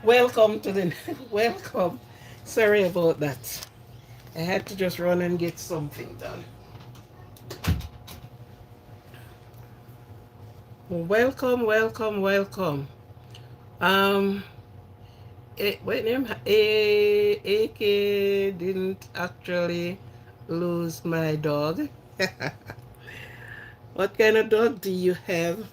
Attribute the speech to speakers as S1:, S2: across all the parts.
S1: Welcome to the welcome. Sorry about that. I had to just run and get something done. Welcome, welcome, welcome. Um, what name? AK didn't actually lose my dog. What kind of dog do you have?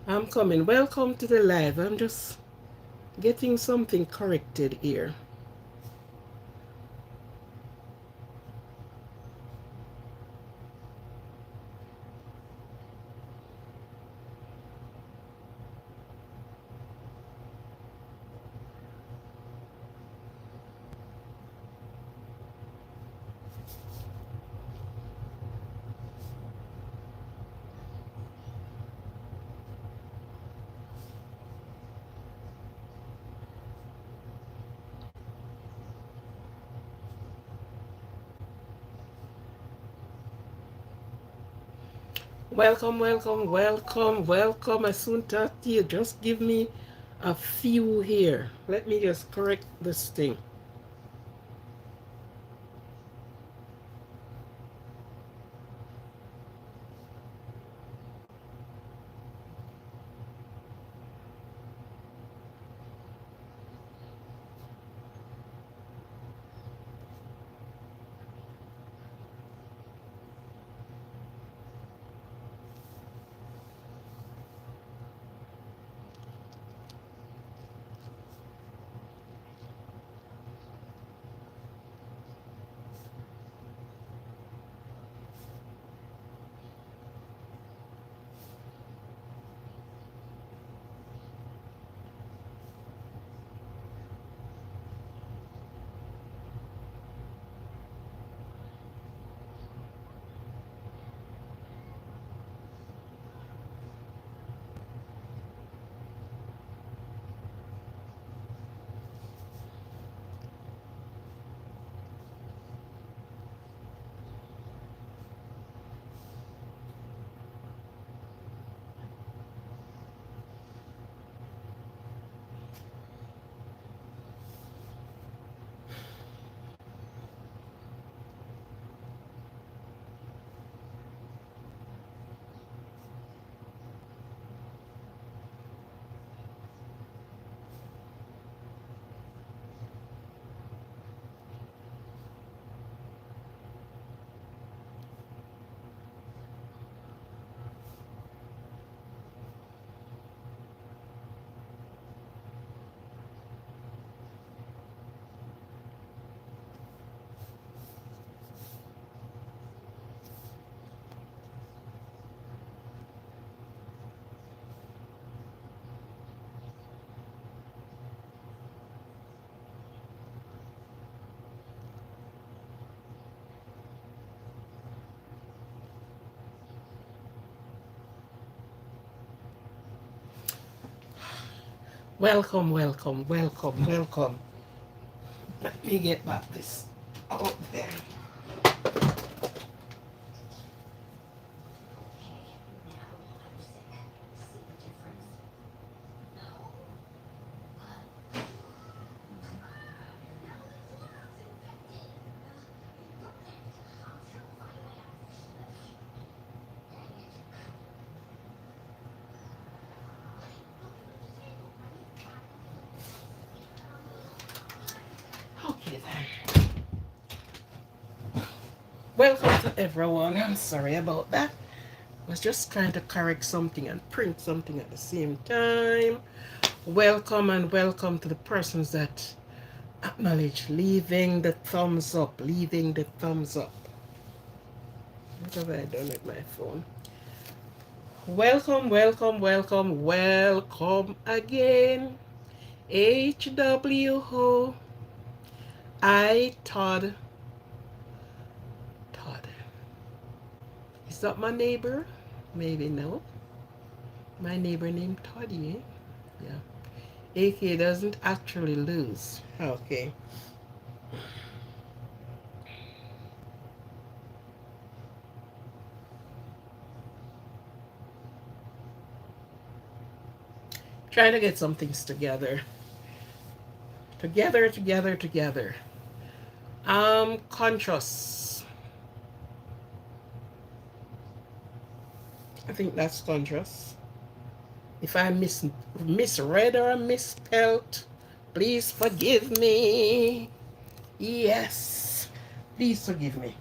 S1: I'm coming. Welcome to the live. I'm just getting something corrected here. Welcome, welcome, welcome, welcome. I soon talk to you. Just give me a few here. Let me just correct this thing. Welcome, welcome, welcome, welcome. Let me get back this out there. Okay then. Welcome to everyone. I'm sorry about that. I was just trying to correct something and print something at the same time. Welcome and welcome to the persons that acknowledge leaving the thumbs up, leaving the thumbs up. What have I done with my phone? Welcome, welcome, welcome, welcome again. HWO. I Todd that my neighbor? Maybe no. My neighbor named Toddy. Yeah. AK doesn't actually lose. Okay. Trying to get some things together. Together, together, together. Contrast. I think that's contrast. If I misread or misspelled, please forgive me. Yes. Please forgive me.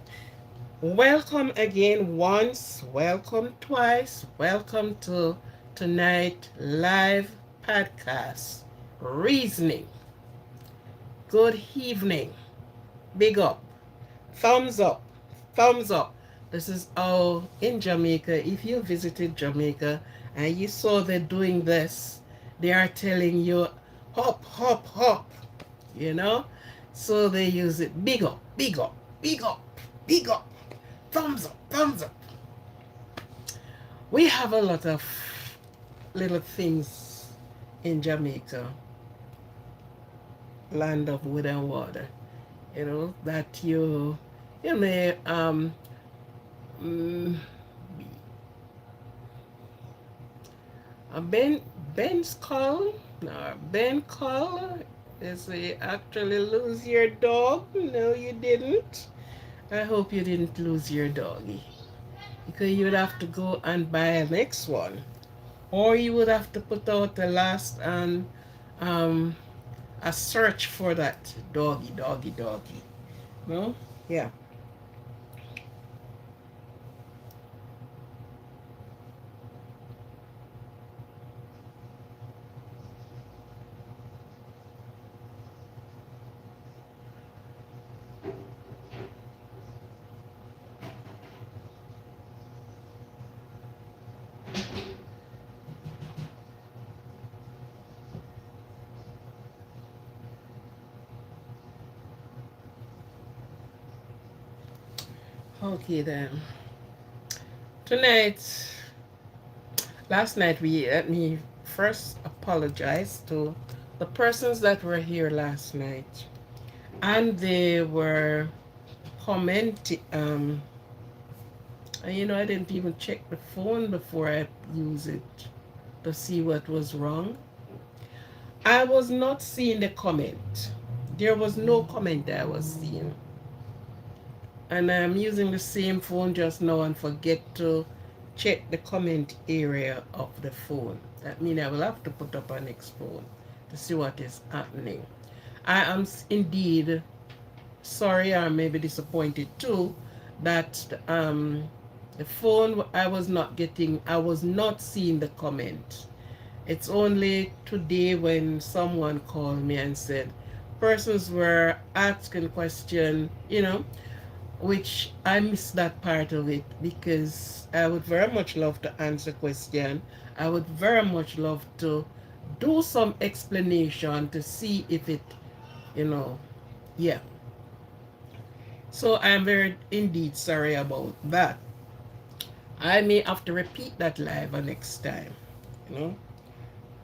S1: Welcome again once, welcome twice, welcome to tonight live podcast. Reasoning. Good evening. Big up. Thumbs up. Thumbs up. This is all in Jamaica. If you visited Jamaica and you saw they're doing this, they are telling you hop, hop, hop. You know? So they use it big up, big up, big up, big up. Thumbs up, thumbs up. We have a lot of little things in Jamaica, land of wood and water, that you may mm, Ben Ben's call. No, Ben call is he actually lose your dog? No, you didn't. I hope you didn't lose your doggy. Because you would have to go and buy a next one. Or you would have to put out the last and um, a search for that doggy, doggy, doggy. No? Yeah. Okay then. Tonight, last night let me first apologize to the persons that were here last night. And they were commenting, and I didn't even check the phone before I use it to see what was wrong. I was not seeing the comment. There was no comment I was seeing. And I'm using the same phone just now and forget to check the comment area of the phone. That means I will have to put up an next phone to see what is happening. I am indeed sorry or maybe disappointed too that the phone I was not seeing the comment. It's only today when someone called me and said persons were asking question, which I missed that part of it because I would very much love to answer question. I would very much love to do some explanation to see if it, yeah. So I'm very indeed sorry about that. I may have to repeat that live next time, you know.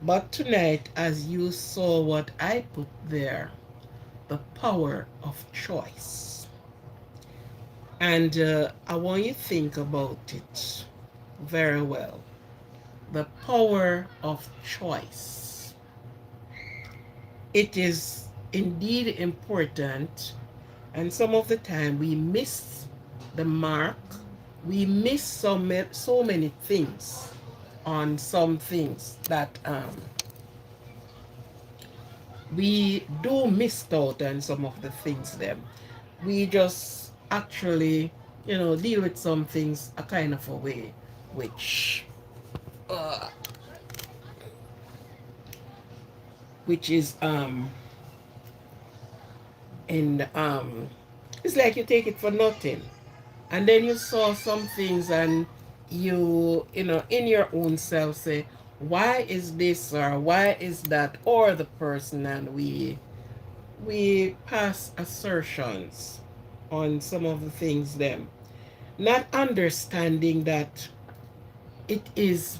S1: But tonight, as you saw what I put there, the power of choice. And I want you to think about it very well. The power of choice. It is indeed important, and some of the time we miss the mark. We miss so many things on some things that we do miss out on some of the things them. We just actually, deal with some things a kind of a way which uh, which is and it's like you take it for nothing. And then you saw some things and you in your own self say, why is this or why is that or the person, and we pass assertions on some of the things them. not understanding that it is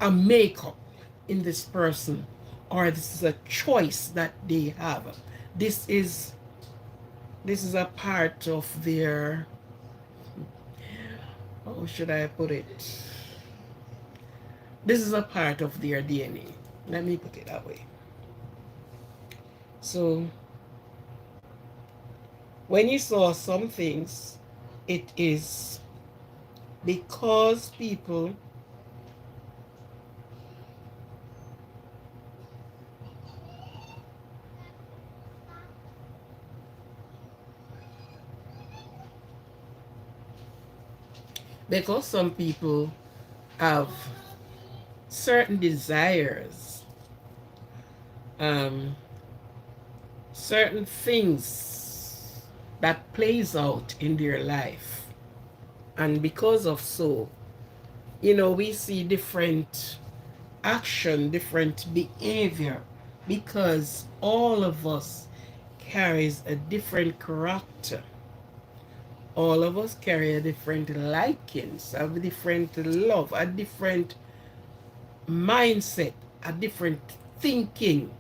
S1: a makeup in this person, or this is a choice that they have. This is this is a part of their, how should I put it? This is a part of their DNA. Let me put it that way. So when you saw some things, it is because people because some people have certain desires, um, certain things that plays out in their life, and because of so, we see different action, different behavior, because all of us carries a different character. All of us carry a different likings, a different love, a different mindset, a different thinking.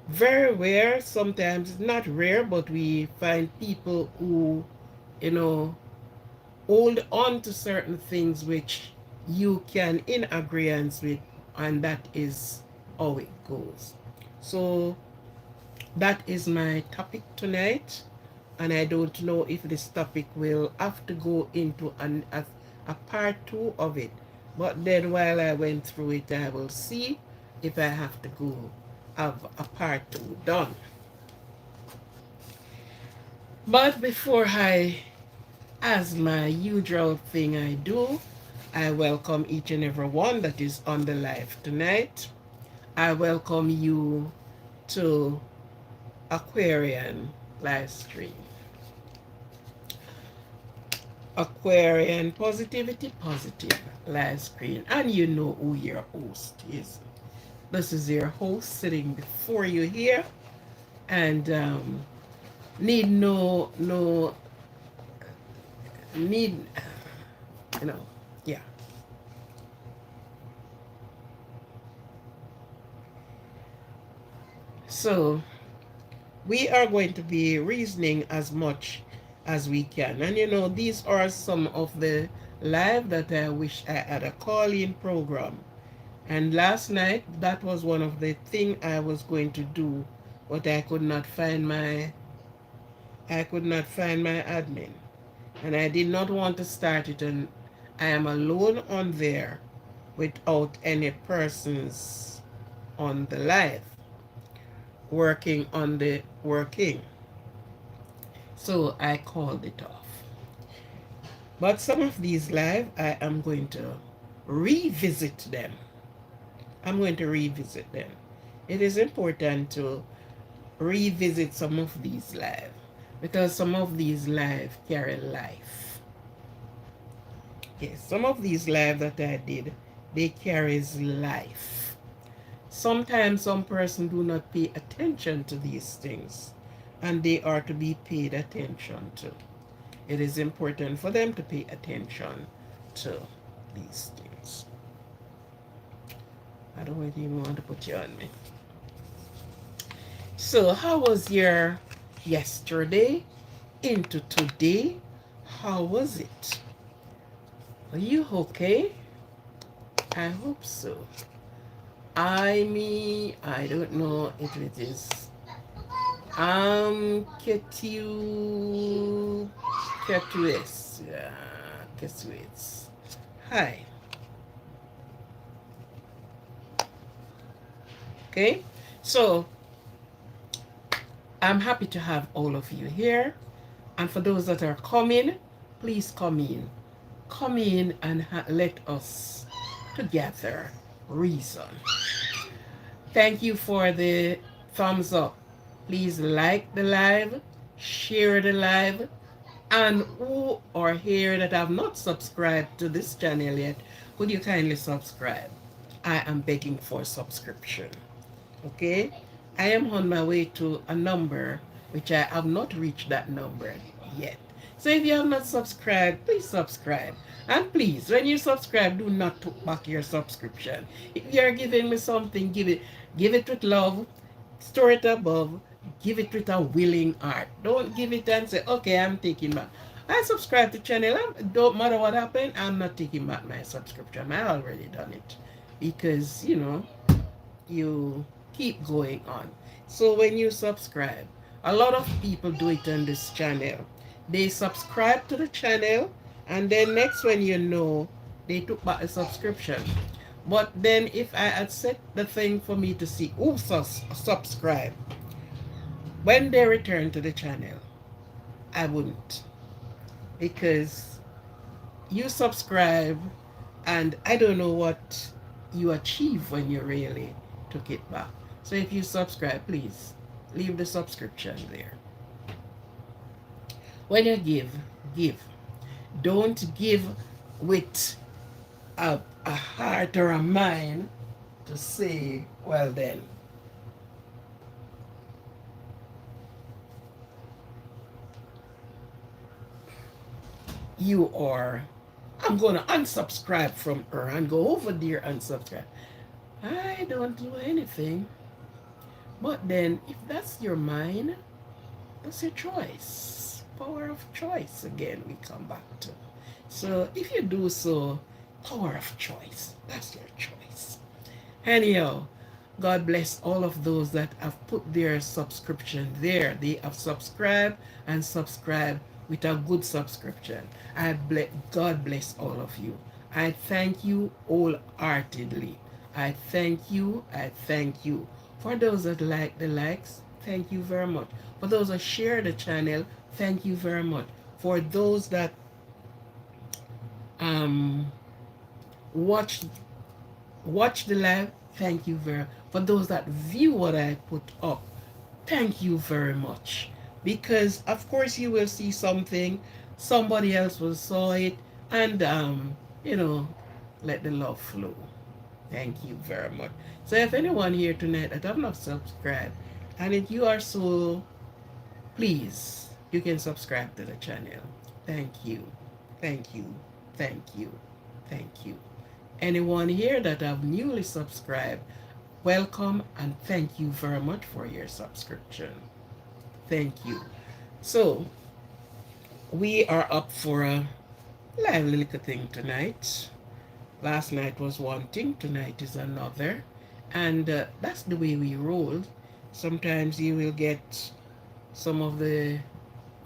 S1: Very rare, sometimes not rare, but we find people who, you know, hold on to certain things which you can in agreement with, and that is how it goes. So that is my topic tonight, and I don't know if this topic will have to go into a part two of it. But then while I went through it, I will see if I have to go have a part two done. But before I, as my usual thing I do, I welcome each and every one that is on the live tonight. I welcome you to Aquarian live stream. Aquarian Positivity Positive live screen, and you know who your host is. This is your host sitting before you here, and need no need, you know, yeah. So we are going to be reasoning as much as we can, and these are some of the live that I wish I had a call-in program. And last night, that was one of the thing I was going to do, but I could not find my admin, and I did not want to start it, and I am alone on there without any persons on the live working on the working. So I called it off. But some of these live, I am going to revisit them. I'm going to revisit them. It is important to revisit some of these live, because some of these live carry life. Yes, some of these live that I did, they carries life. Sometimes some person do not pay attention to these things, and they are to be paid attention to. It is important for them to pay attention to these things. I don't even want to put you on me. So how was your yesterday into today? How was it? Are you okay? I hope so. I don't know if it is. Ketuis. Yeah, Ketuis. Hi. Okay, so I'm happy to have all of you here. And for those that are coming, please come in. Come in and let us together reason. Thank you for the thumbs up. Please like the live, share the live, and who are here that have not subscribed to this channel yet, could you kindly subscribe? I am begging for subscription. Okay? I am on my way to a number which I have not reached that number yet. So if you have not subscribed, please subscribe. And please, when you subscribe, do not put back your subscription. If you're giving me something, give it with love, store it above, give it with a willing heart. Don't give it and say, okay, I'm taking back. I subscribe to channel. Don't matter what happened, I'm not taking back my subscription. I already done it. Because, you keep going on. So when you subscribe, a lot of people do it on this channel. They subscribe to the channel, and then next when they took back a subscription. But then if I had set the thing for me to see who subscribe, when they return to the channel, I wouldn't. Because you subscribe, and I don't know what you achieve when you really took it back. So if you subscribe, please leave the subscription there. When you give. Don't give with a heart or a mind to say, well then, I'm going to unsubscribe from her and go over there and subscribe. I don't do anything. But then, if that's your mind, that's your choice. Power of choice, again, we come back to. So, if you do so, power of choice, that's your choice. Anyhow, God bless all of those that have put their subscription there. They have subscribed and subscribed with a good subscription. God bless all of you. I thank you wholeheartedly. I thank you. I thank you. For those that like the likes, thank you very much. For those that share the channel, thank you very much. For those that um, watch the live, thank you very. For those that view what I put up, thank you very much. Because of course you will see something, somebody else will saw it, and you know, let the love flow. Thank you very much. So if anyone here tonight that have not subscribed, and if you are so, please, you can subscribe to the channel. Thank you. Thank you. Thank you. Thank you. Anyone here that have newly subscribed, welcome and thank you very much for your subscription. Thank you. So, we are up for a lively little thing tonight. Last night was one thing, tonight is another. And that's the way we roll. Sometimes you will get some of the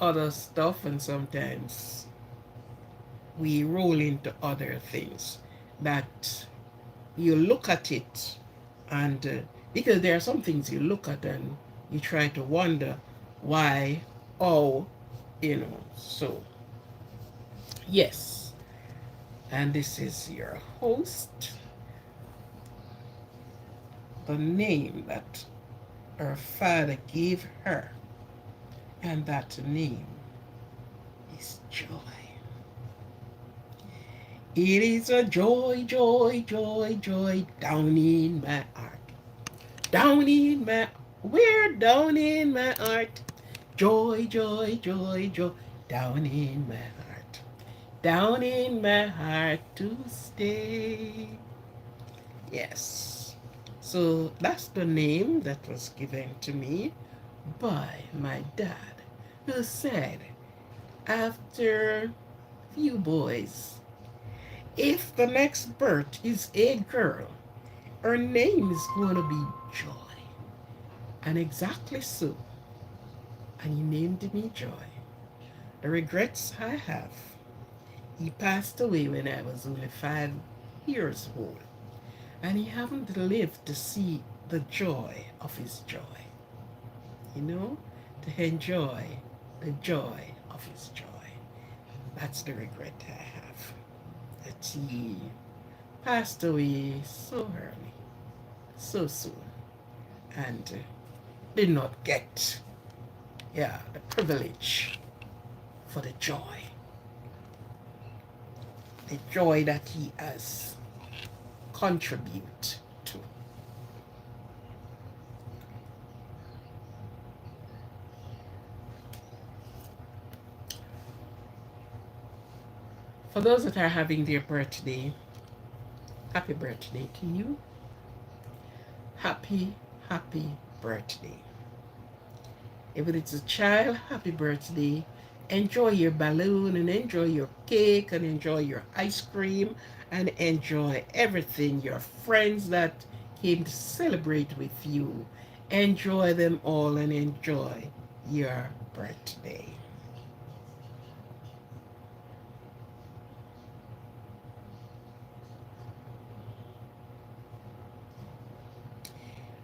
S1: other stuff, and sometimes we roll into other things that you look at it, and because there are some things you look at and you try to wonder why, oh, so yes. And this is your host. The name that her father gave her, and that name is joy. It is a joy, joy, joy, joy down in my heart. Down in my, where down in my heart. Joy, joy, joy, joy down in my heart. Down in my heart to stay. Yes. So that's the name that was given to me by my dad, who said, after few boys, if the next birth is a girl, her name is going to be Joy. And exactly so. And he named me Joy. The regrets I have, he passed away when I was only 5 years old. And he haven't lived to see the joy of his joy. To enjoy the joy of his joy. That's the regret I have. That he passed away so early, so soon, and did not get, the privilege for the joy that he has contribute to. For those that are having their birthday, happy birthday to you. Happy, happy birthday. If it's a child, happy birthday. Enjoy your balloon and enjoy your cake and enjoy your ice cream and enjoy everything. Your friends that came to celebrate with you. Enjoy them all and enjoy your birthday.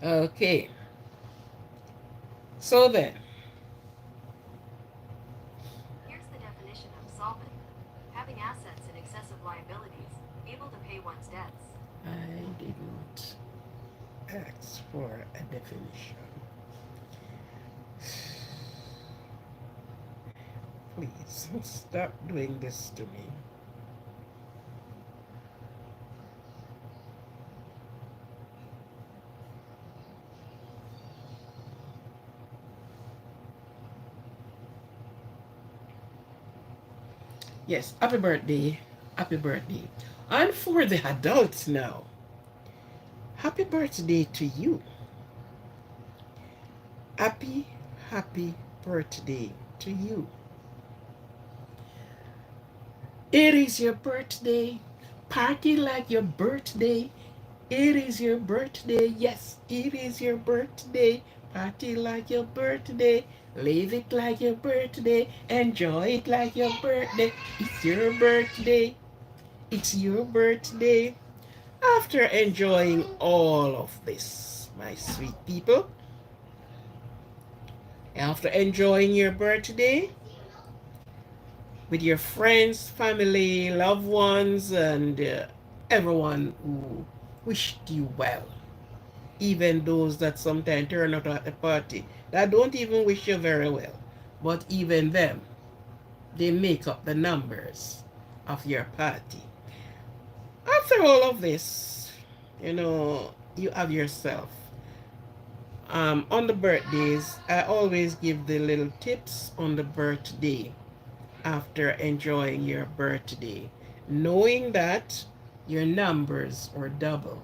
S1: Okay, so then,
S2: Here's the definition of solvent: having assets and excessive liabilities, able to pay one's debts.
S1: I didn't ask for a definition. Please stop doing this to me. Yes, happy birthday. Happy birthday. And for the adults now, happy birthday to you. Happy, happy birthday to you. It is your birthday. Party like your birthday. It is your birthday. Yes, it is your birthday. Party like your birthday. Live it like your birthday. Enjoy it like your birthday. It's your birthday. It's your birthday. After enjoying all of this, my sweet people, after enjoying your birthday with your friends, family, loved ones, and everyone who wished you well, even those that sometimes turn out at the party that don't even wish you very well, but even them, they make up the numbers of your party. After all of this, you have yourself. On the birthdays, I always give the little tips on the birthday after enjoying your birthday, knowing that your numbers are double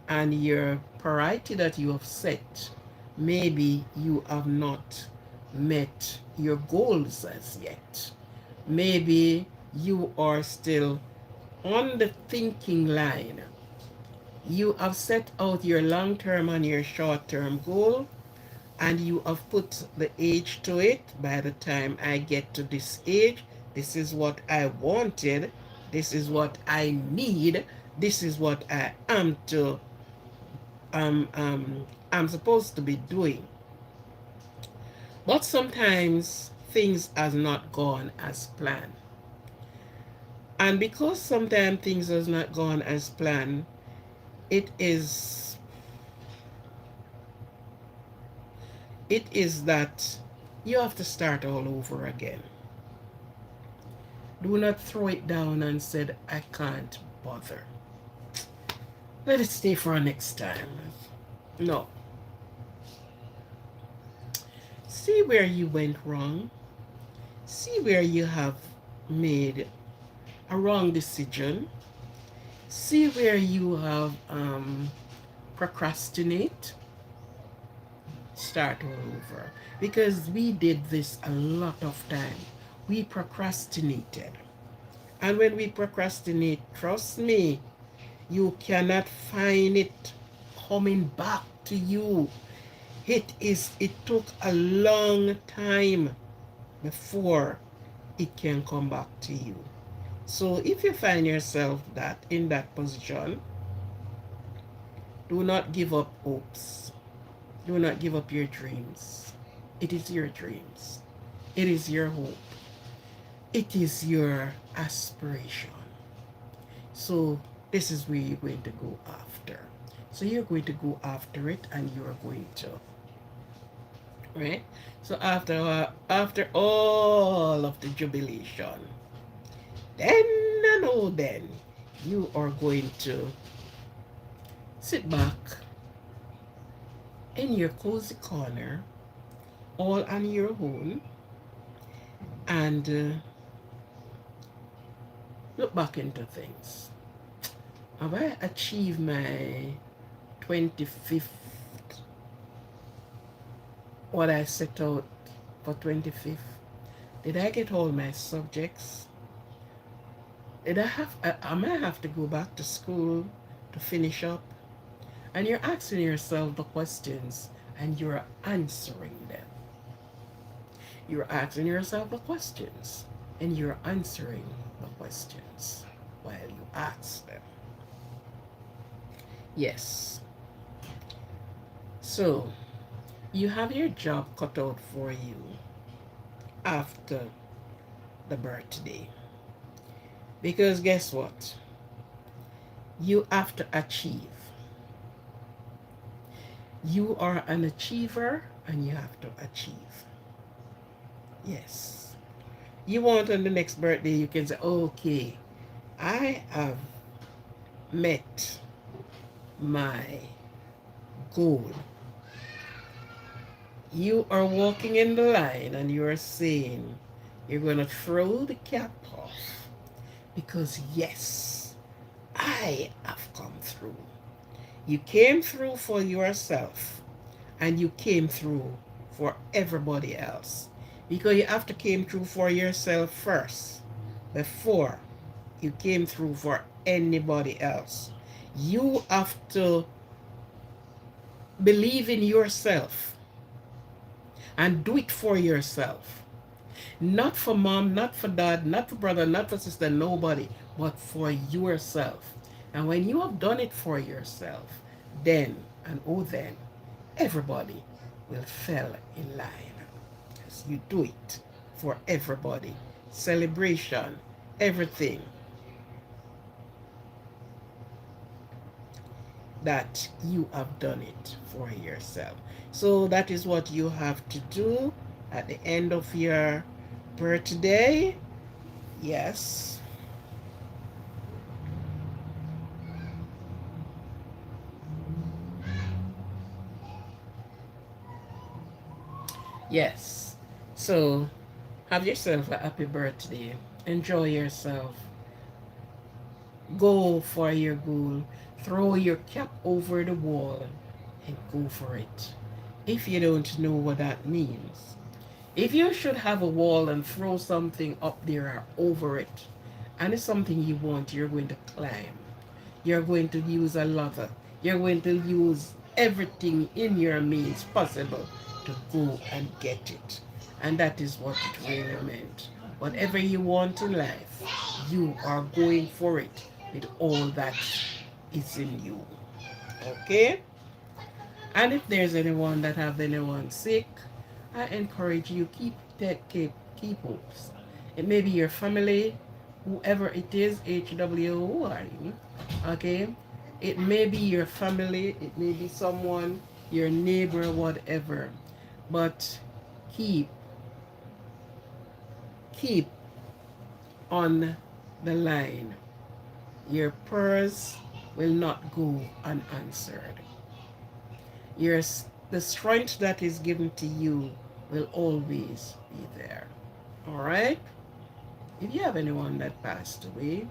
S1: and your priority that you have set, maybe you have not met your goals as yet. Maybe you are still on the thinking line. You have set out your long term and your short term goal, and you have put the age to it. By the time I get to this age, this is what I wanted, this is what I need, this is what I'm supposed to be doing. But sometimes things has not gone as planned. And because sometimes things has not gone as planned, it is it is that you have to start all over again. Do not throw it down and said, I can't bother. Let it stay for next time. No. See where you went wrong. See where you have made a wrong decision. See where you have procrastinate. Start all over. Because we did this a lot of time. We procrastinated. And when we procrastinate, trust me, you cannot find it coming back to you. It took a long time before it can come back to you. So if you find yourself that in that position, do not give up hopes. Do not give up your dreams. It is your dreams. It is your hope. It is your aspiration. So this is where you're going to go after. So you're going to go after it and you're going to, right? So after all of the jubilation, then and oh then you are going to sit back in your cozy corner all on your own and Look back into things. Have I achieved my 25th, what I set out for 25th? Did I get all my subjects? I might have to go back to school to finish up? And you're asking yourself the questions and you're answering them. You're asking yourself the questions and you're answering the questions while you ask them. Yes. So, you have your job cut out for you after the birthday. Because guess what? You have to achieve. You are an achiever and you have to achieve. Yes. You want on the next birthday, you can say, okay, I have met my goal. You are walking in the line and you are saying you're going to throw the cap off because, yes, I have come through. You came through for yourself and you came through for everybody else because you have to came through for yourself first before you came through for anybody else. You have to believe in yourself and do it for yourself. Not for mom, not for dad, not for brother, not for sister, nobody, but for yourself. And when you have done it for yourself, then, and oh then, everybody will fall in line. As you do it for everybody. Celebration, everything. That you have done it for yourself. So that is what you have to do at the end of your birthday. Yes. Yes. So have yourself a happy birthday. Enjoy yourself. Go for your goal. Throw your cap over the wall and go for it. If you don't know what that means, if you should have a wall and throw something up there or over it, and it's something you want, you're going to climb. You're going to use a ladder. You're going to use everything in your means possible to go and get it. And that is what it really meant. Whatever you want in life, you are going for it with all that is in you. Okay? And if there's anyone that have anyone sick, I encourage you keep hopes. It may be your family, whoever it is, HW, who are you? Okay? It may be your family, it may be someone, your neighbor, whatever. But keep keep on the line. Your prayers will not go unanswered. Your the strength that is given to you will always be there. All right? If you have anyone that passed away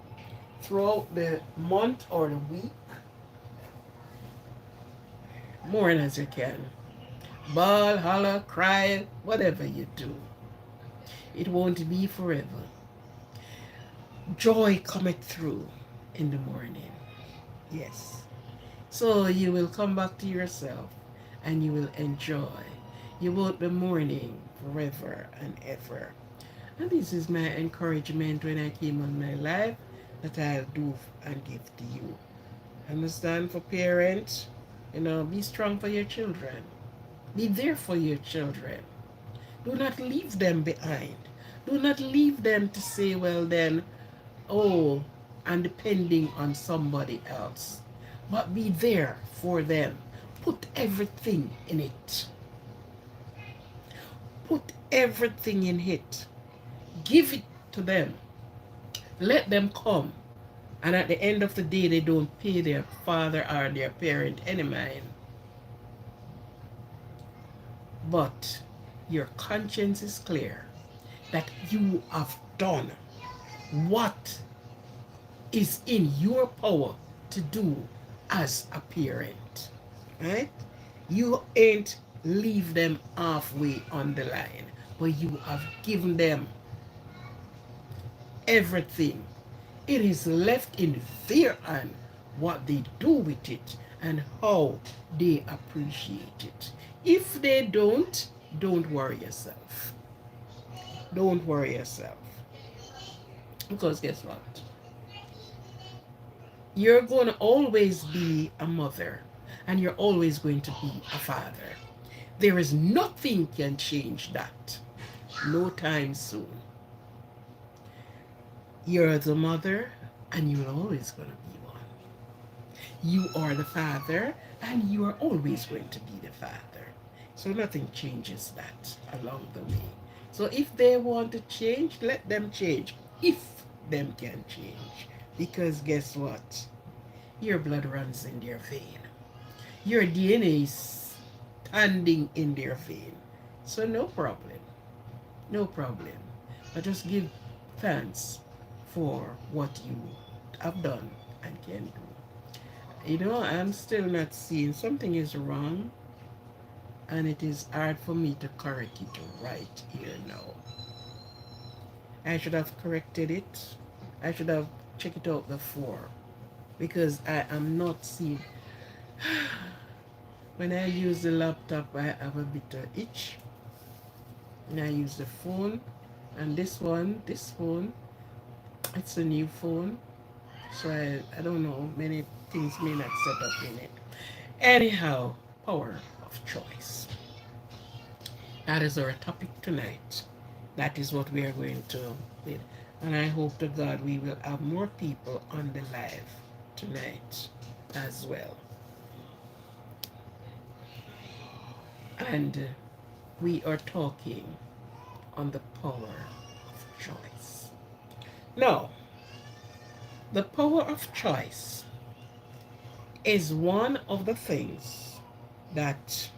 S1: throughout the month or the week, mourn as you can. Bawl, holler, cry, whatever you do. It won't be forever. Joy cometh through in the morning. Yes. So you will come back to yourself and you will enjoy. You won't be mourning forever and ever. And this is my encouragement when I came on my life that I'll do and give to you. Understand, for parents, be strong for your children. Be there for your children. Do not leave them behind. Do not leave them to say, well then, oh, I'm depending on somebody else. But be there for them. Put everything in it. Put everything in it. Give it to them. Let them come. And at the end of the day, they don't pay their father or their parent any mind. But your conscience is clear that you have done what is in your power to do as a parent, right? You ain't leave them halfway on the line, but you have given them everything. It is left in their hand what they do with it and how they appreciate it. If they don't worry yourself. Don't worry yourself. Because guess what? You're going to always be a mother and you're always going to be a father. There is nothing can change that. No time soon. You're the mother and you're always going to be one. You are the father and you are always going to be the father. So nothing changes that along the way. So if they want to change, let them change. If them can change. Because guess what? Your blood runs in their vein. Your DNA is standing in their vein. So no problem. No problem. But just give thanks for what you have done and can do. You know, I'm still not seeing something is wrong, and it is hard for me to correct it right here now. I should have corrected it. I should have checked it out before because I am not seeing. When I use the laptop, I have a bit of itch. And I use the phone, and this phone, it's a new phone, so I don't know, many things may not set up in it. Anyhow, power of choice. That is our topic tonight. That is what we are going to with. And I hope to God we will have more people on the live tonight as well. And we are talking on the power of choice. Now, the power of choice is one of the things that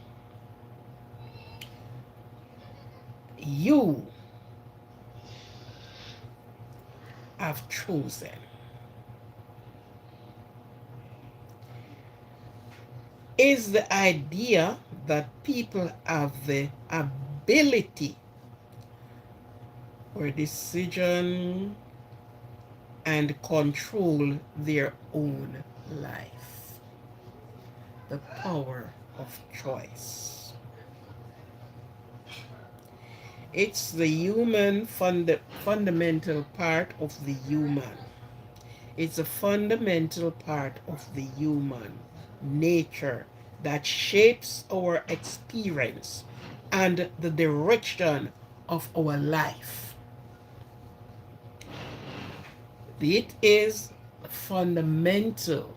S1: you have chosen. Is the idea that people have the ability or decision and control their own life. The power of choice. It's the human fundamental part of the human. It's a fundamental part of the human nature that shapes our experience and the direction of our life. It is fundamental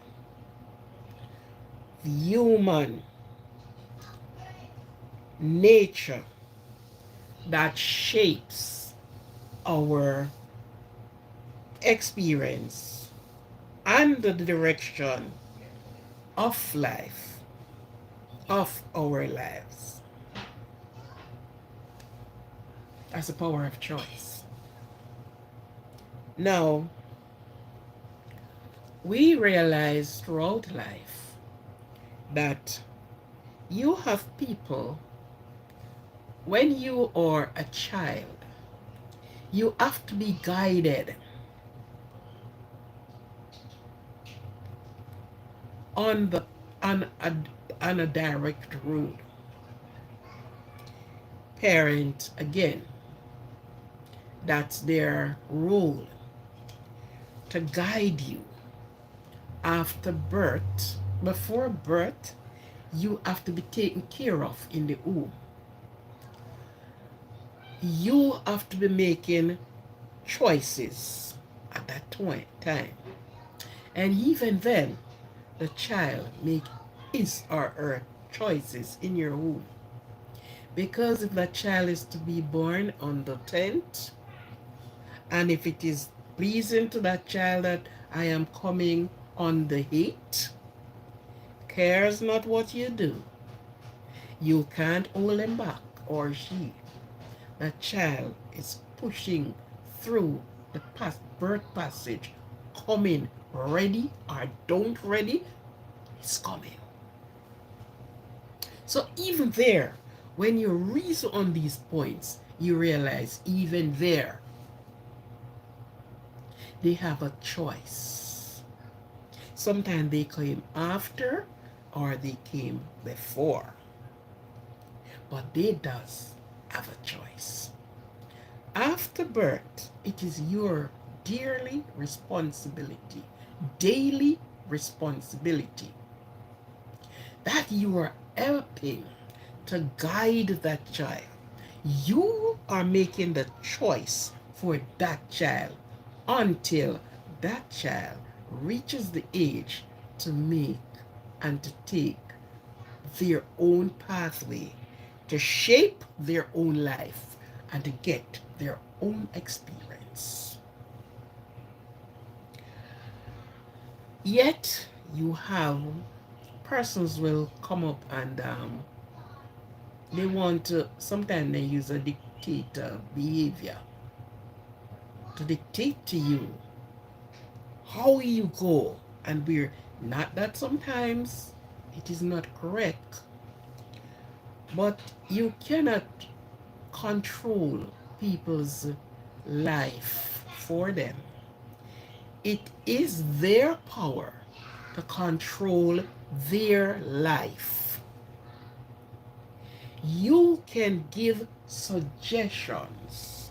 S1: human nature that shapes our experience and the direction of life, of our lives. That's the power of choice. Now, we realize throughout life that you have people, when you are a child, you have to be guided on the on a direct route. Parent, again, that's their role, to guide you after birth. Before birth, you have to be taken care of in the womb. You have to be making choices at that time. And even then, the child make his or her choices in your womb. Because if that child is to be born on the 10th, and if it is pleasing to that child that I am coming on the 8th, cares not what you do. You can't hold him back or she. That child is pushing through the birth passage coming, ready or don't ready, it's coming. So even there, when you reason on these points, you realize even there, they have a choice. Sometimes they came after or they came before. But they does have a choice. After birth, it is your dearly responsibility, daily responsibility, that you are helping to guide that child. You are making the choice for that child until that child reaches the age to make and to take their own pathway, to shape their own life, and to get their own experience. Yet, you have persons will come up and they want to, sometimes they use a dictator behavior to dictate to you how you go. And we're not that sometimes it is not correct, but you cannot control people's life for them. It is their power to control their life. You can give suggestions.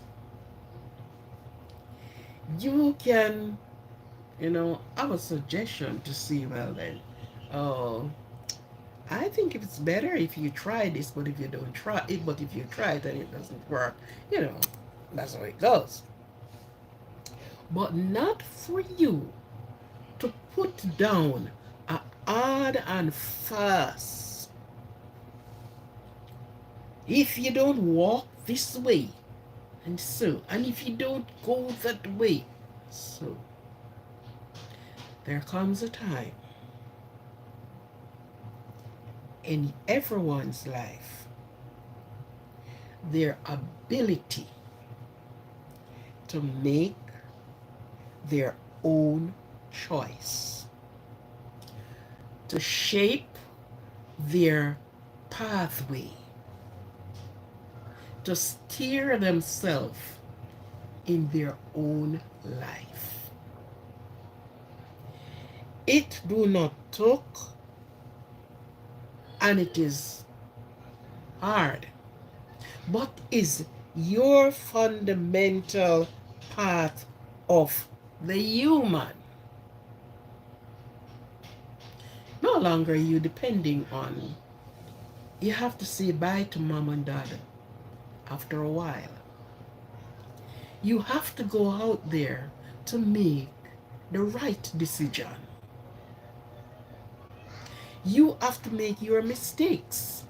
S1: You can, have a suggestion to see, well then, oh, I think it's better if you try this, but if you don't try it, but if you try it and it doesn't work, you know, that's how it goes. But not for you to put down a hard and fast. If you don't walk this way, and so, and if you don't go that way, so, there comes a time in everyone's life, their ability to make their own choice, to shape their pathway, to steer themselves in their own life. It do not talk, and it is hard, but is your fundamental path of the human. No longer you depending on, you have to say bye to mom and dad after a while. You have to go out there to make the right decision. You have to make your mistakes.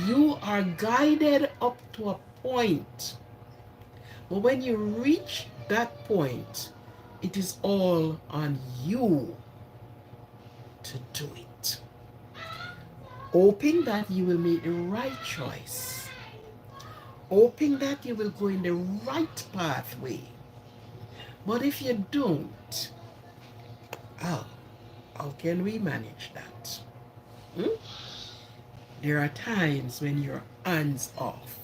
S1: You are guided up to a point. But when you reach that point, it is all on you to do it. Hoping that you will make the right choice. Hoping that you will go in the right pathway. But if you don't, how can we manage that? Hmm? There are times when you're hands off.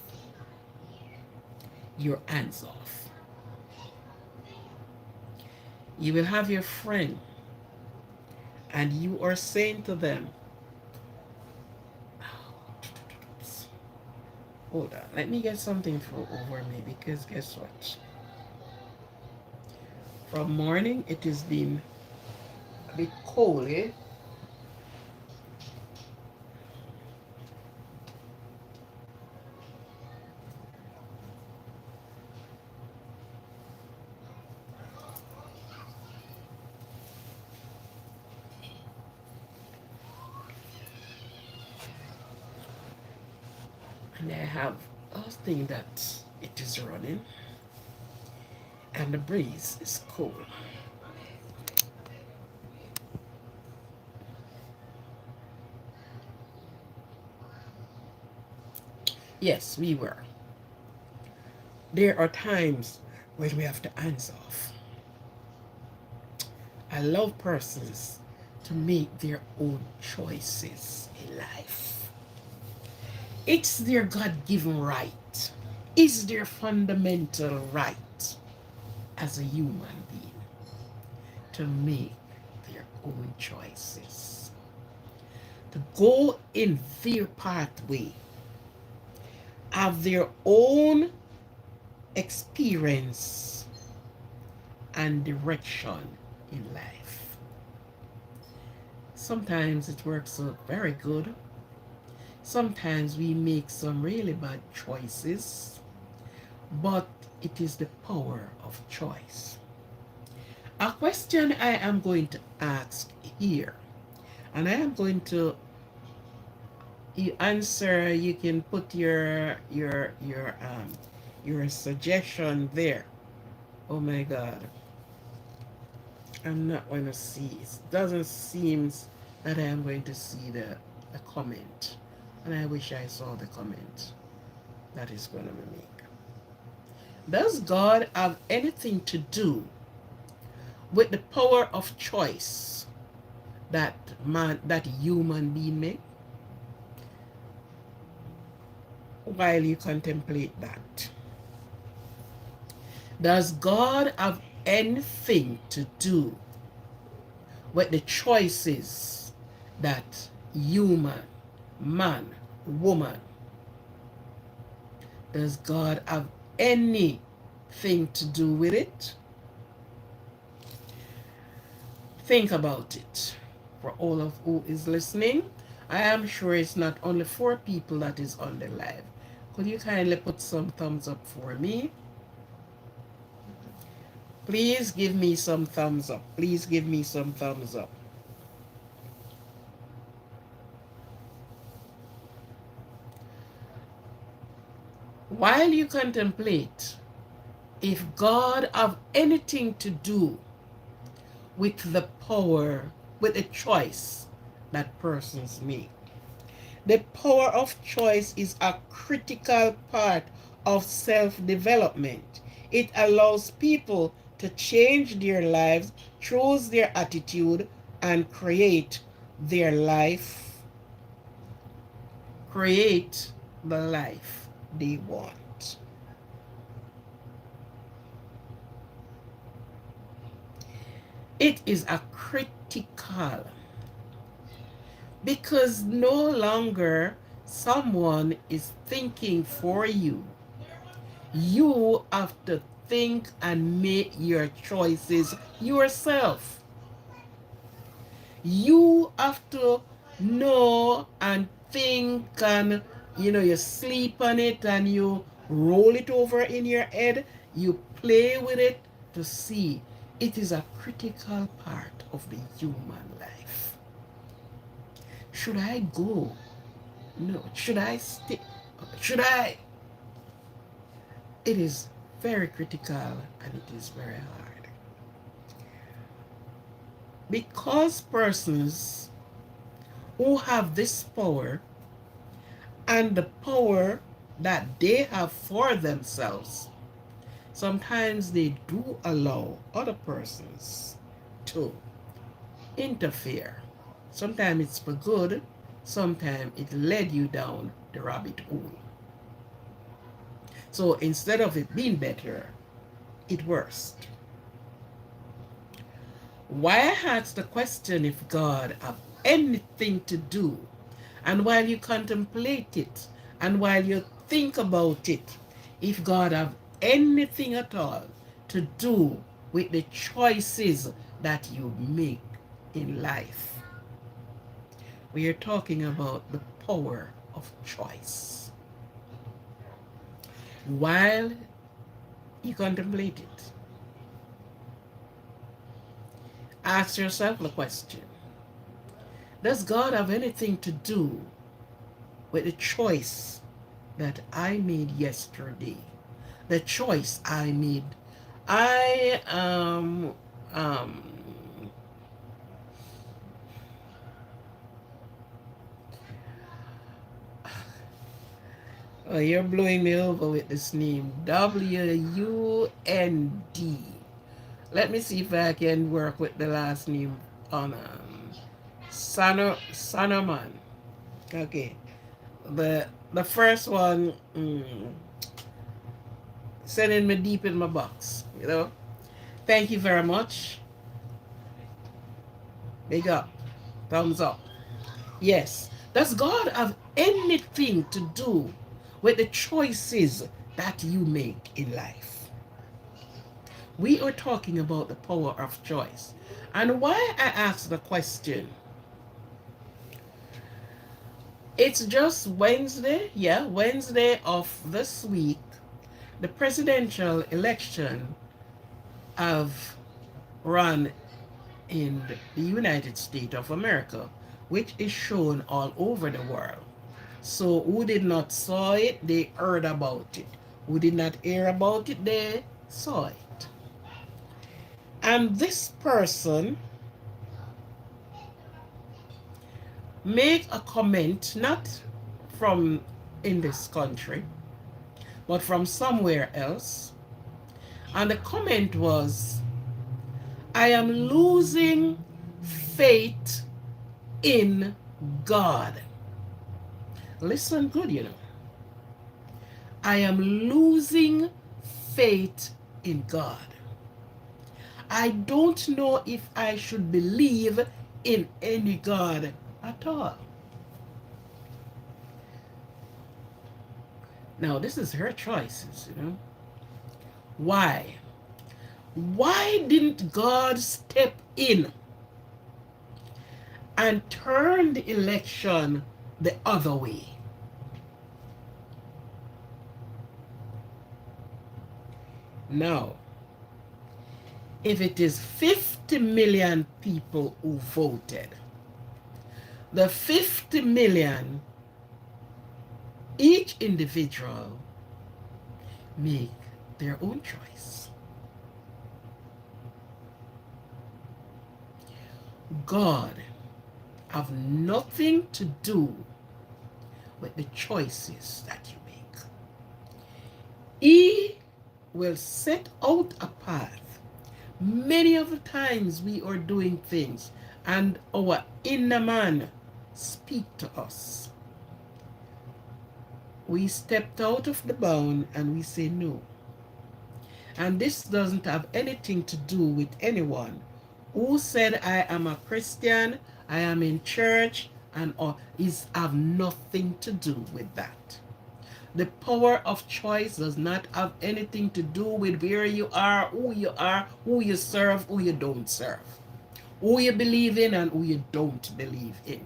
S1: You're hands off. You will have your friend and you are saying to them, hold on, let me get something for over me, because guess what? From morning it has been a bit cold, eh? And I have a thing that it is running and the breeze is cool. Yes, we were. There are times when we have to hands off. allow persons to make their own choices in life. It's their God given right, it's their fundamental right as a human being to make their own choices, to go in their pathway, have their own experience and direction in life. Sometimes it works out very good. Sometimes we make some really bad choices, but it is the power of choice. A question I am going to ask here, and I am going to you answer. You can put your suggestion there. Oh my God, I'm not going to see. It doesn't seem that I am going to see the comment, and I wish I saw the comment that is going to be made. Does God have anything to do with the power of choice that human being make? While you contemplate that, does God have anything to do with the choices that human, man, woman, does God have anything to do with it? Think about it. For all of who is listening, I am sure it's not only 4 people that is on the live. Could you kindly put some thumbs up for me? Please give me some thumbs up. Please give me some thumbs up. While you contemplate if God have anything to do with the power, with the choice that persons make. The power of choice is a critical part of self-development. It allows people to change their lives, choose their attitude, and their life, create the life they want. It is a critical because no longer someone is thinking for you. You have to think and make your choices yourself. You have to know and think, and you sleep on it and you roll it over in your head, you play with it to see. It is a critical part of the human life. Should I go? No. Should I stay? Should I? It is very critical and it is very hard. Because persons who have this power and the power that they have for themselves, sometimes they do allow other persons to interfere. Sometimes it's for good, sometimes it led you down the rabbit hole. So instead of it being better, it worst. Why I asked the question if God have anything to do, and while you contemplate it, and while you think about it, if God have anything at all to do with the choices that you make in life. We are talking about the power of choice. While you contemplate it, ask yourself the question, does God have anything to do with the choice that I made yesterday? The choice I made. I oh, you're blowing me over with this name. WUND. Let me see if I can work with the last name on Sanoman. Okay. The first one, sending me deep in my box, you know. Thank you very much. Big up. Thumbs up. Yes. Does God have anything to do with the choices that you make in life? We are talking about the power of choice. And why I ask the question, it's just Wednesday, yeah, Wednesday of this week. The presidential election have run in the United States of America, which is shown all over the world. So who did not saw it, they heard about it. Who did not hear about it, they saw it. And this person made a comment, not from in this country, but from somewhere else. And the comment was, I am losing faith in God. Listen good, you know. I am losing faith in God. I don't know if I should believe in any God at all. Now, this is her choices, you know. Why? Why didn't God step in and turn the election the other way? Now, if it is 50 million people who voted, the 50 million, each individual make their own choice. God have nothing to do with the choices that you make. He will set out a path. Many of the times we are doing things and our inner man speak to us. We stepped out of the bound and we say no. And this doesn't have anything to do with anyone who said I am a Christian, I am in church, and all is have nothing to do with that. The power of choice does not have anything to do with where you are, who you serve, who you don't serve, who you believe in and who you don't believe in.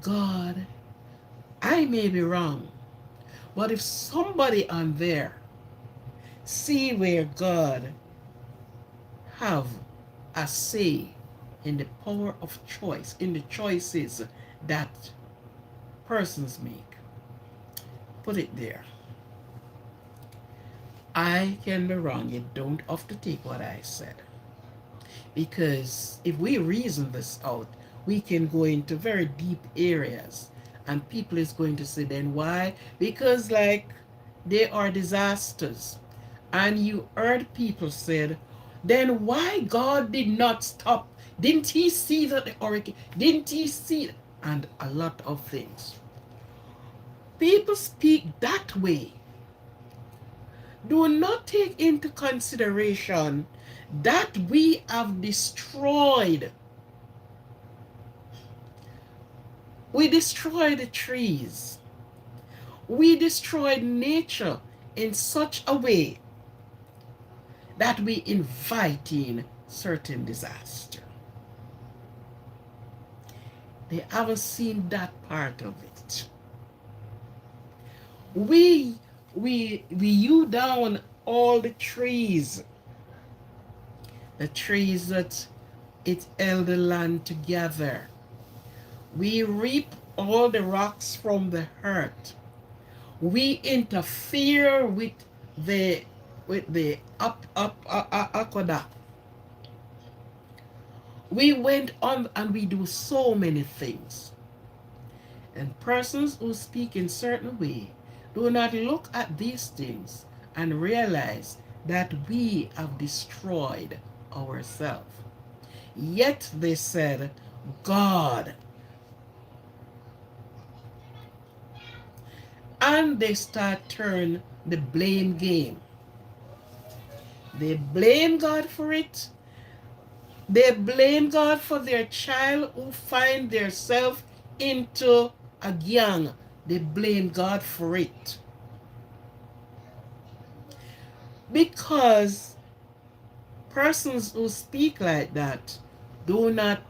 S1: God, I may be wrong, but if somebody on there see where God have a say in the power of choice, in the choices that persons make, put it there. I can be wrong. You don't have to take what I said. Because if we reason this out, we can go into very deep areas. And people is going to say, then why? Because like they are disasters. And you heard people said, then why God did not stop? Didn't he see that the hurricane? Didn't he see? And a lot of things. People speak that way. Do not take into consideration that we have destroyed. We destroyed the trees. We destroyed nature in such a way that we invite in certain disaster. They haven't seen that part of it. We hew down all the trees that it held the land together. We reap all the rocks from the earth. We interfere with the aqueduct. We went on and we do so many things. And persons who speak in certain way do not look at these things and realize that we have destroyed ourselves. Yet they said, God. And they start turn the blame game. They blame God for it. They blame God for their child who find themselves into a gang. They blame God for it. Because persons who speak like that do not,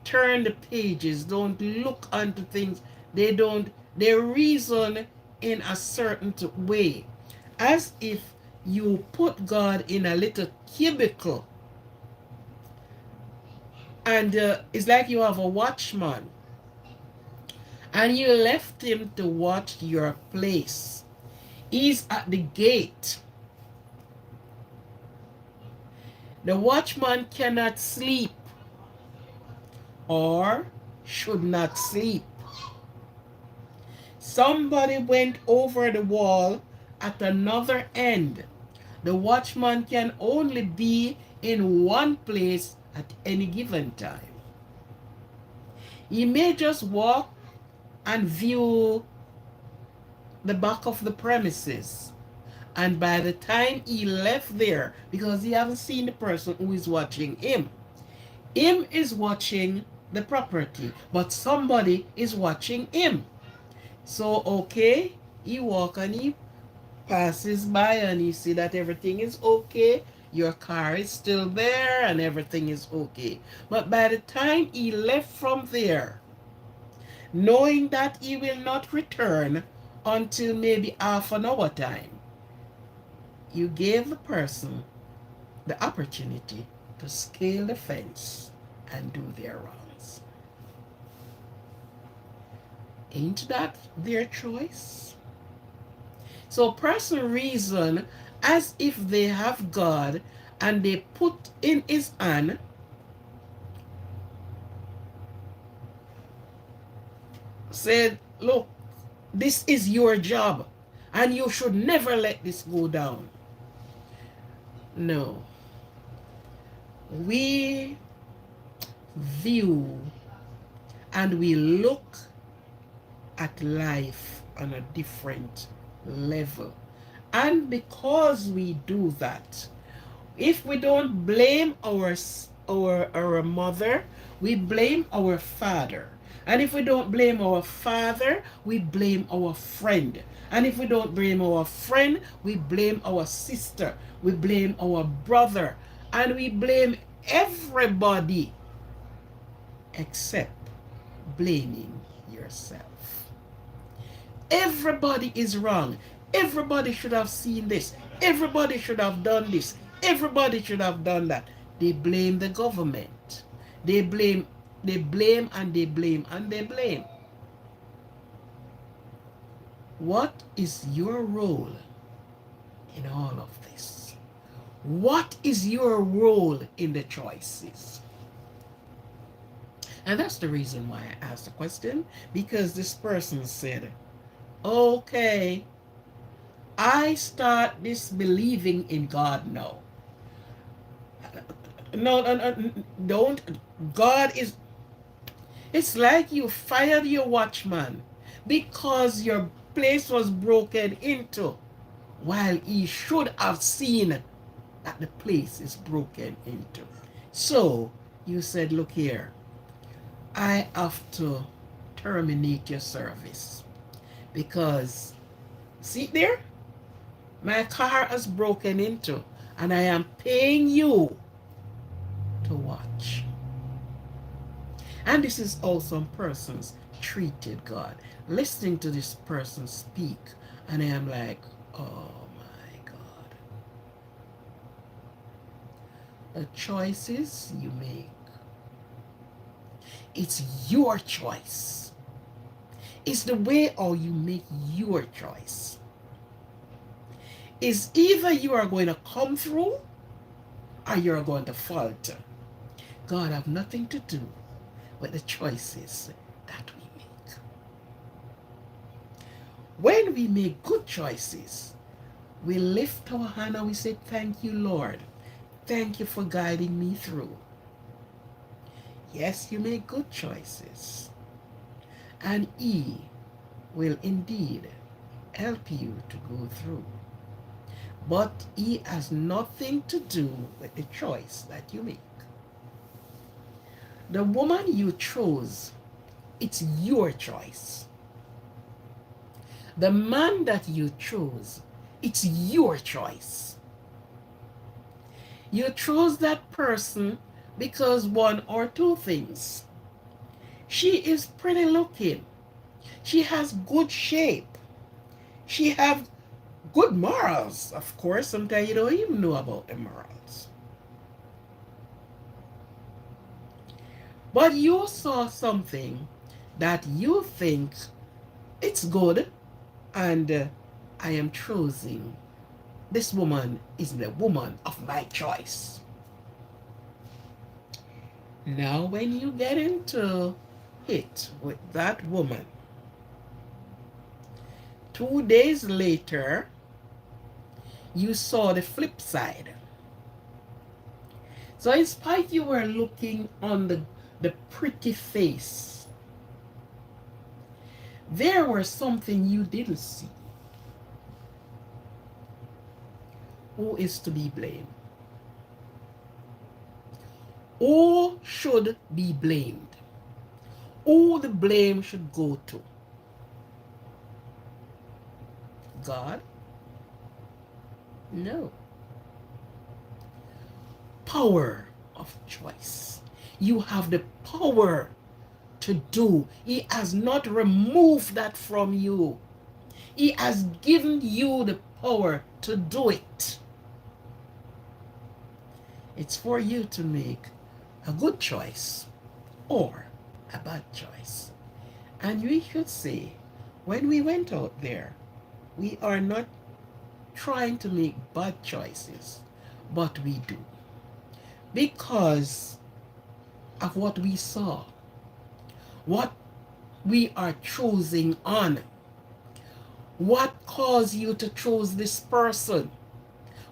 S1: turn the pages, don't look onto things. They reason in a certain way. As if you put God in a little cubicle, and it's like you have a watchman and you left him to watch your place. He's at the gate. The watchman cannot sleep or should not sleep. Somebody went over the wall at another end. The watchman can only be in one place at any given time. He may just walk and view the back of the premises. And by the time he left there, because he haven't seen the person who is watching him is watching the property, but somebody is watching him. So, okay, he walk and he passes by and he see that everything is okay. Your car is still there and everything is okay. But by the time he left from there, knowing that he will not return until maybe half an hour time, you gave the person the opportunity to scale the fence and do their wrongs. Ain't that their choice? So person reason as if they have God and they put in his hand said, look, this is your job and you should never let this go down. No. We view and we look at life on a different level. And because we do that, if we don't blame our mother, we blame our father. And if we don't blame our father, we blame our friend. And if we don't blame our friend, we blame our sister. We blame our brother. And we blame everybody except blaming yourself. Everybody is wrong. Everybody should have seen this. Everybody should have done this. Everybody should have done that. They blame the government. They blame and they blame and they blame. What is your role in all of this? What is your role in the choices? And that's the reason why I asked the question, because this person said, okay, I start disbelieving in God now. No, don't. God is, it's like you fired your watchman because your place was broken into, while he should have seen that the place is broken into. So you said, look here, I have to terminate your service because, see there, my car is broken into and I am paying you to watch. And this is how some persons treated God. Listening to this person speak, and I am like, oh my God. The choices you make, it's your choice. It's the way how you make your choice. It's either you are going to come through or you're going to falter. God have nothing to do with the choices that we make. When we make good choices, We lift our hand and we say, thank you, Lord. Thank you for guiding me through. Yes, you make good choices. And He will indeed help you to go through. But He has nothing to do with the choice that you make. The woman you chose, it's your choice. The man that you chose, it's your choice. You chose that person because one or two things. She is pretty looking. She has good shape. She have good morals. Of course, sometimes you don't even know about the morals. But you saw something that you think it's good, and I am choosing. This woman is the woman of my choice. Now, when you get into it with that woman, 2 days later, you saw the flip side. So in spite you were looking on the pretty face, there was something you didn't see. Who is to be blamed? Who should be blamed? Who the blame should go to? God? No. Power of choice. You have the power to do. He has not removed that from you. He has given you the power to do it. It's for you to make a good choice or a bad choice. And we should say, when we went out there, we are not trying to make bad choices, but we do. Because of what we saw, what we are choosing on. What caused you to choose this person?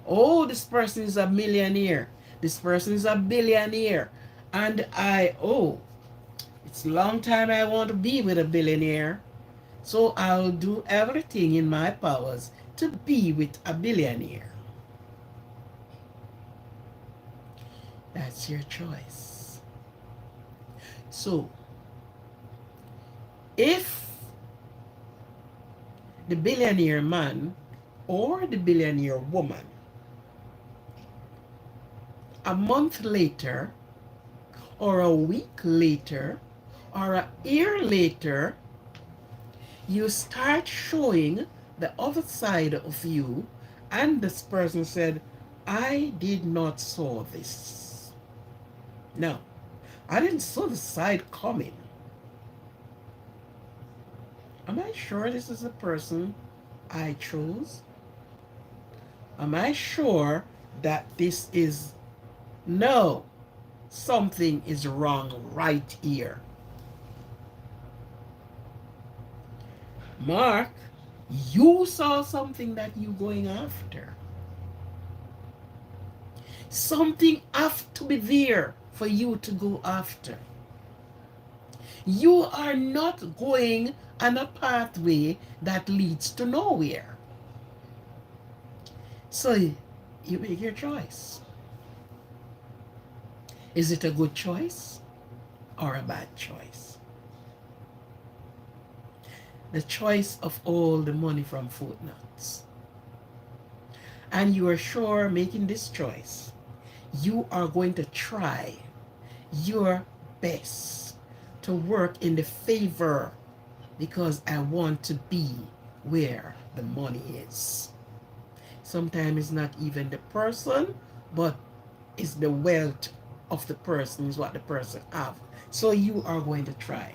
S1: Oh, this person is a millionaire. This person is a billionaire. And it's a long time I want to be with a billionaire. So I'll do everything in my powers to be with a billionaire. That's your choice. So, if the billionaire man or the billionaire woman, a month later, or a week later, or a year later, you start showing the other side of you, and this person said, I did not saw this. No, I didn't saw the side coming. Am I sure this is the person I chose? Am I sure that this is... No, something is wrong right here. Mark, you saw something that you going after. Something have to be there for you to go after. You are not going on a pathway that leads to nowhere. So you make your choice. Is it a good choice or a bad choice? The choice of all the money from footnotes. And you are sure making this choice, you are going to try your best to work in the favor, because I want to be where the money is. Sometimes it's not even the person, but it's the wealth of the person is what the person have. So you are going to try.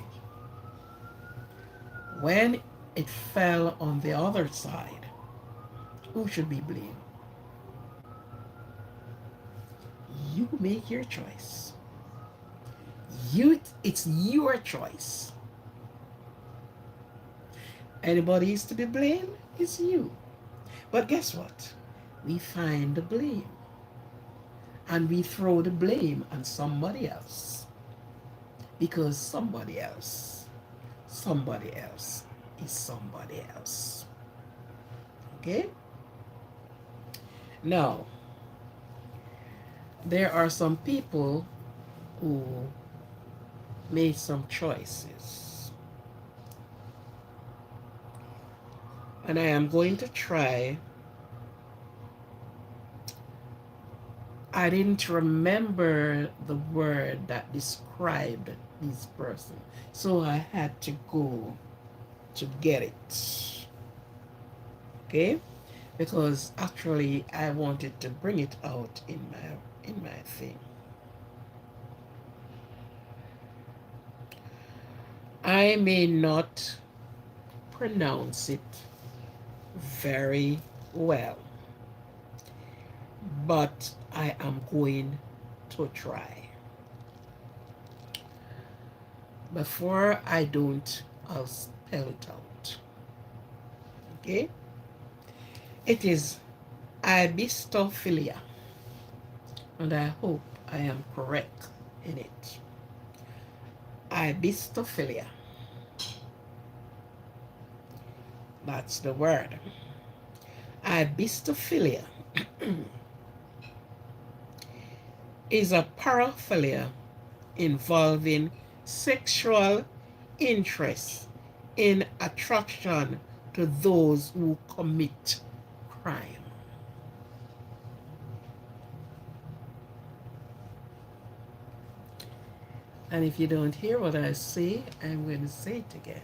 S1: When it fell on the other side, who should be blamed? You make your choice. It's your choice. Anybody is to be blamed? It's you. But guess what? We find the blame and we throw the blame on somebody else because somebody else is somebody else. Okay? Now, there are some people who made some choices, and I am going to try. I didn't remember the word that described this person, so I had to go to get it. Okay? Because actually I wanted to bring it out in my thing. I may not pronounce it very well, but I am going to try. Before I don't, I'll spell it out. Okay? It is ibistophilia, and I hope I am correct in it. Ibistophilia. That's the word. Ibistophilia is a paraphilia involving sexual interest in attraction to those who commit crime. And if you don't hear what I say, I'm going to say it again.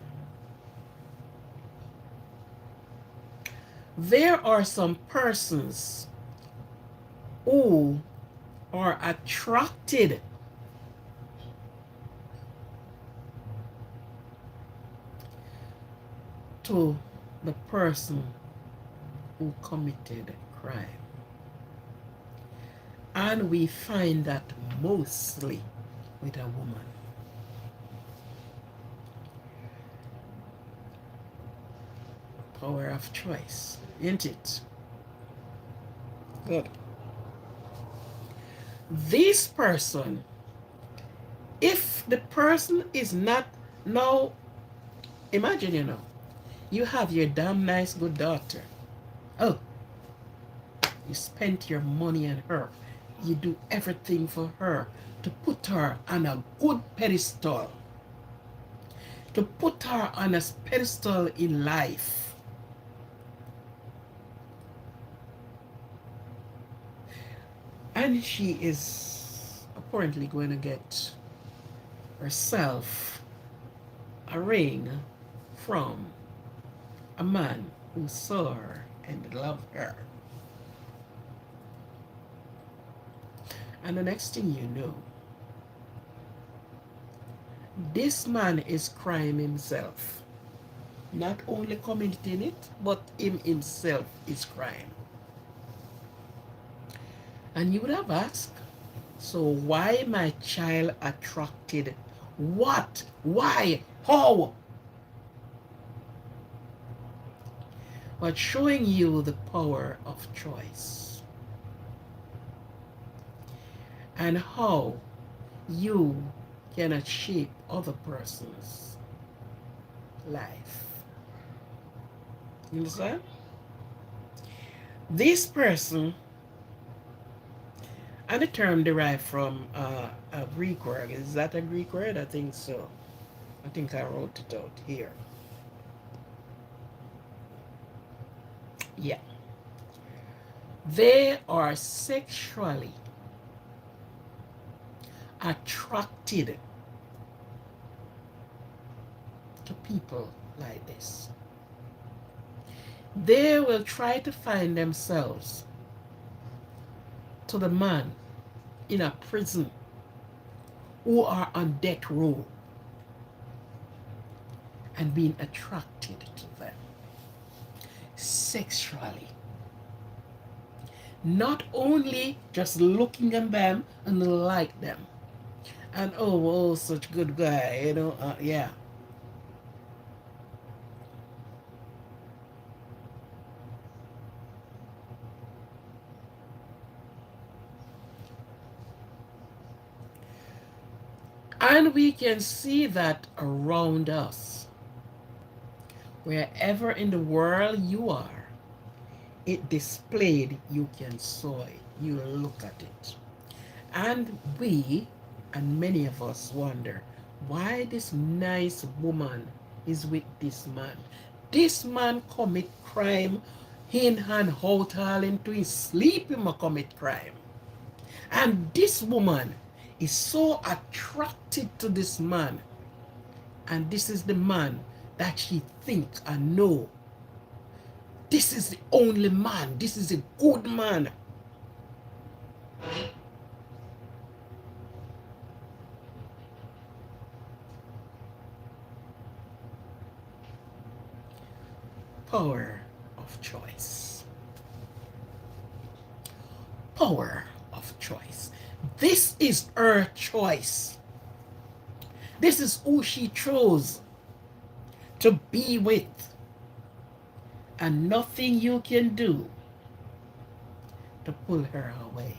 S1: There are some persons who are attracted to the person who committed crime. And we find that mostly with a woman. Power of choice, isn't it? Good. This person, if the person is not, now imagine, you have your damn nice good daughter. Oh, you spent your money on her. You do everything for her to put her on a good pedestal, to put her on a pedestal in life. And she is apparently going to get herself a ring from a man who saw her and loved her. And the next thing you know, this man is crime himself. Not only committing it, but him himself is crime. And you would have asked, so why my child attracted? What? Why? How? But showing you the power of choice and how you cannot shape other person's life. You understand? This person, and the term derived from a Greek word. Is that a Greek word? I think so. I think I wrote it out here. Yeah. They are sexually attracted to people like this. They will try to find themselves to the man in a prison who are on death row and being attracted to them sexually. Not only just looking at them and like them and oh such good guy, yeah. And we can see that around us. Wherever in the world you are, it displayed, you can saw it. You look at it. And we, and many of us wonder, why this nice woman is with this man. This man commit crime in and out all into his sleep him commit crime. And this woman is so attracted to this man. And this is the man that she think and know. This is the only man. This is a good man. Power of choice. Power of choice. This is her choice. This is who she chose to be with. And nothing you can do to pull her away.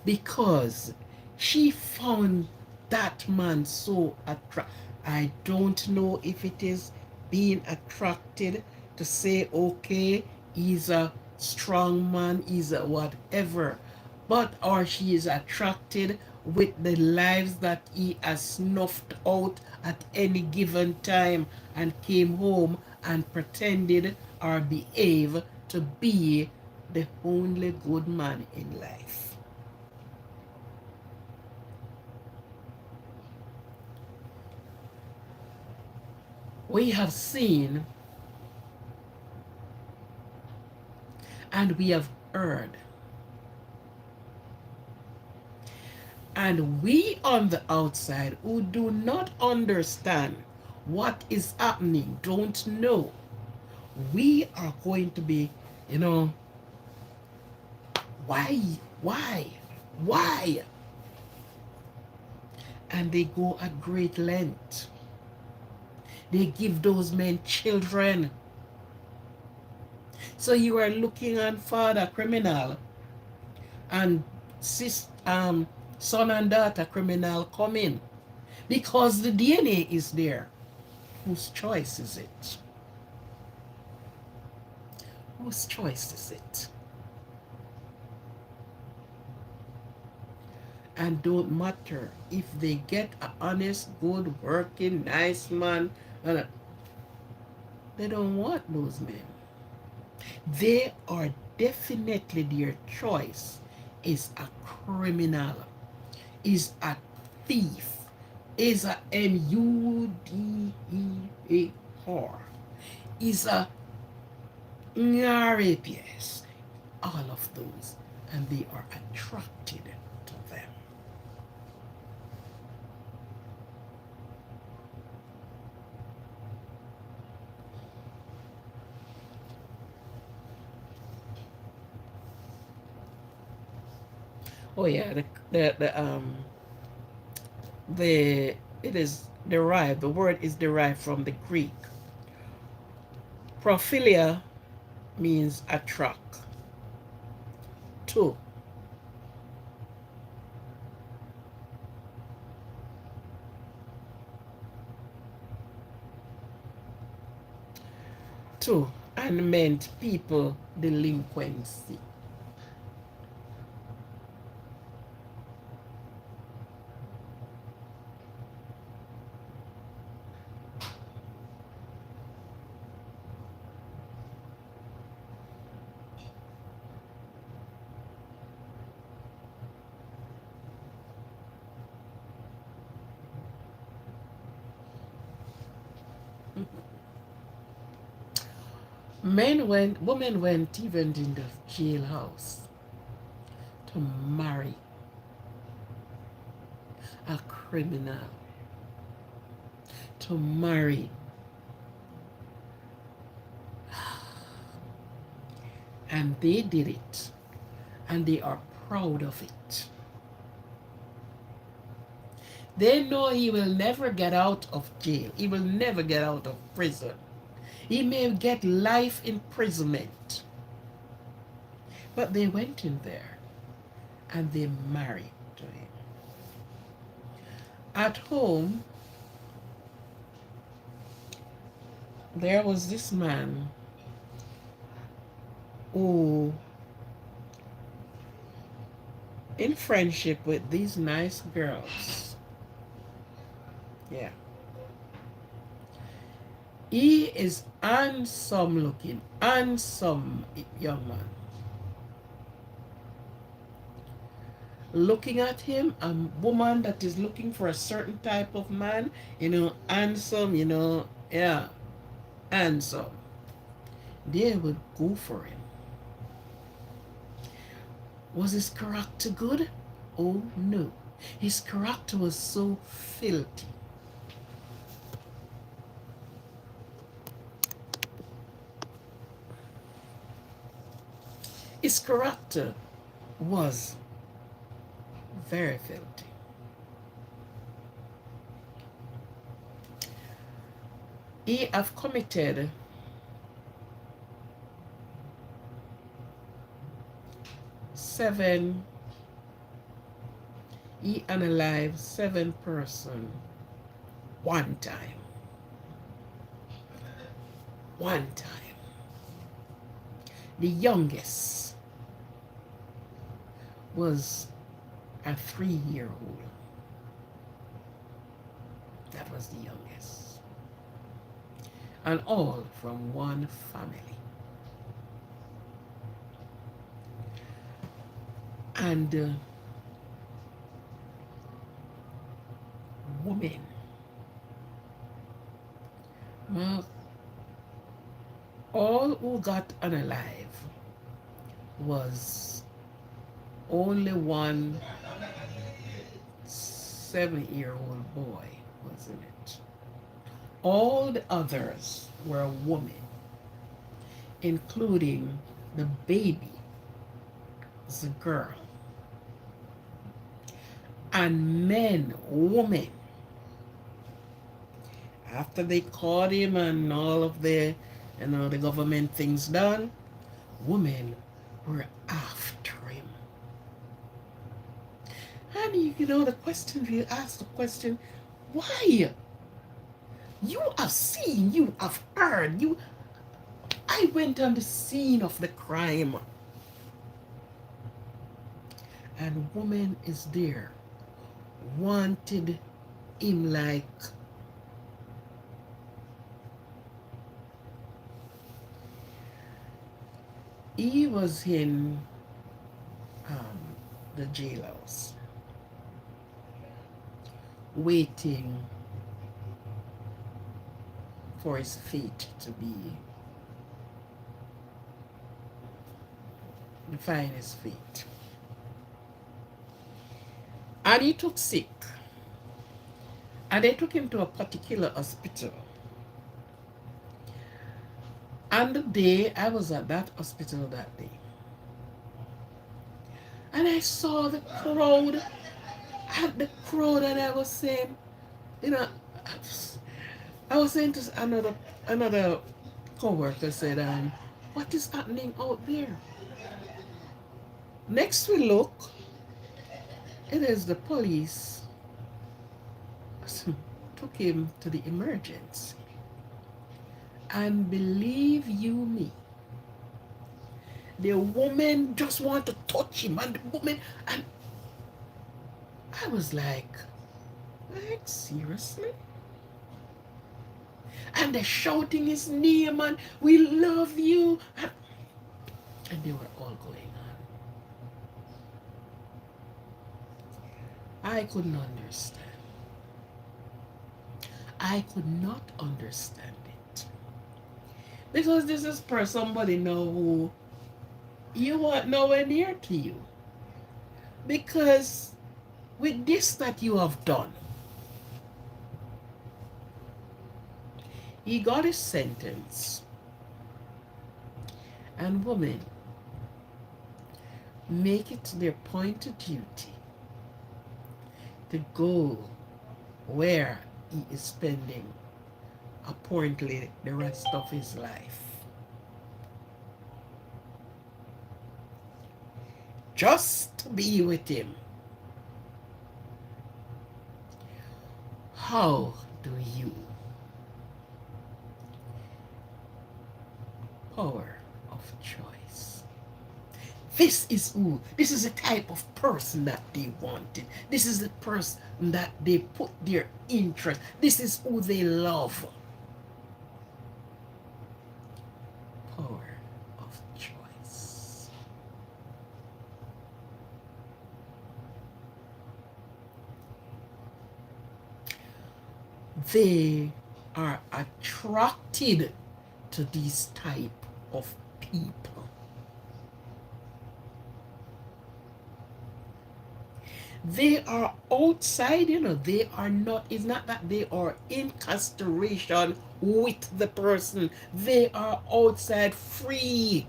S1: Because she found that man so attractive. I don't know if it is being attracted to say, okay, he's a strong man, he's a whatever, but or she is attracted with the lives that he has snuffed out at any given time and came home and pretended or behaved to be the only good man in life. We have seen and we have heard. And we on the outside who do not understand what is happening, don't know, we are going to be, you know, why, why, why? And they go at great length. They give those men children. So you are looking at father criminal and son and daughter criminal come in because the DNA is there. Whose choice is it? Whose choice is it? And don't matter if they get an honest, good, working, nice man. They don't want those men. They are definitely their choice is a criminal, is a thief, is a MUDEAR, is a rapiest, all of those, and they are attracted to them. Oh yeah, the it is derived. The word is derived from the Greek. Prophilia means attract. To. To and meant people delinquency. Women went even in the jailhouse to marry a criminal, to marry. And they did it. And they are proud of it. They know he will never get out of jail. He will never get out of prison. He may get life imprisonment. But they went in there and they married to him. At home, there was this man who, in friendship with these nice girls, yeah, he is handsome looking, handsome young man. Looking at him, a woman that is looking for a certain type of man, handsome, yeah, handsome. They would go for him. Was his character good? Oh no. His character was so filthy. His character was very filthy. He have committed 7, he unalived 7 person one time. One time. The youngest was a 3-year-old. That was the youngest. And all from one family. And women, well, all who got unalive was only one 7-year-old boy was in it. All the others were women, including the baby, the girl, and men, women. After they caught him and all of the government things done, women were after him. And the question, you ask the question, why? You have seen, you have heard, I went on the scene of the crime. And woman is there, wanted him like he was in the jailhouse waiting for his fate to define his fate. And he took sick. And they took him to a particular hospital. And the day I was at that hospital that day, and I saw the crowd, and I was saying, you know, I was saying to another co-worker, said, what is happening out there? Next we look, it is the police took him to the emergency. And believe you me, the woman just want to touch him, and the woman, and I was like seriously? And they're shouting his name, and we love you, and they were all going on. I couldn't understand. I could not understand it. Because this is for somebody now who you want nowhere near to you. Because with this that you have done, he got his sentence. And women, make it their point of duty to go where he is spending apparently the rest of his life. Just to be with him. How do you power of choice? This is the type of person that they wanted. This is the person that they put their interest. This is who they love. Power of choice. They are attracted to these type of people. They are outside, they are not, it's not that they are in consideration with the person. They are outside free,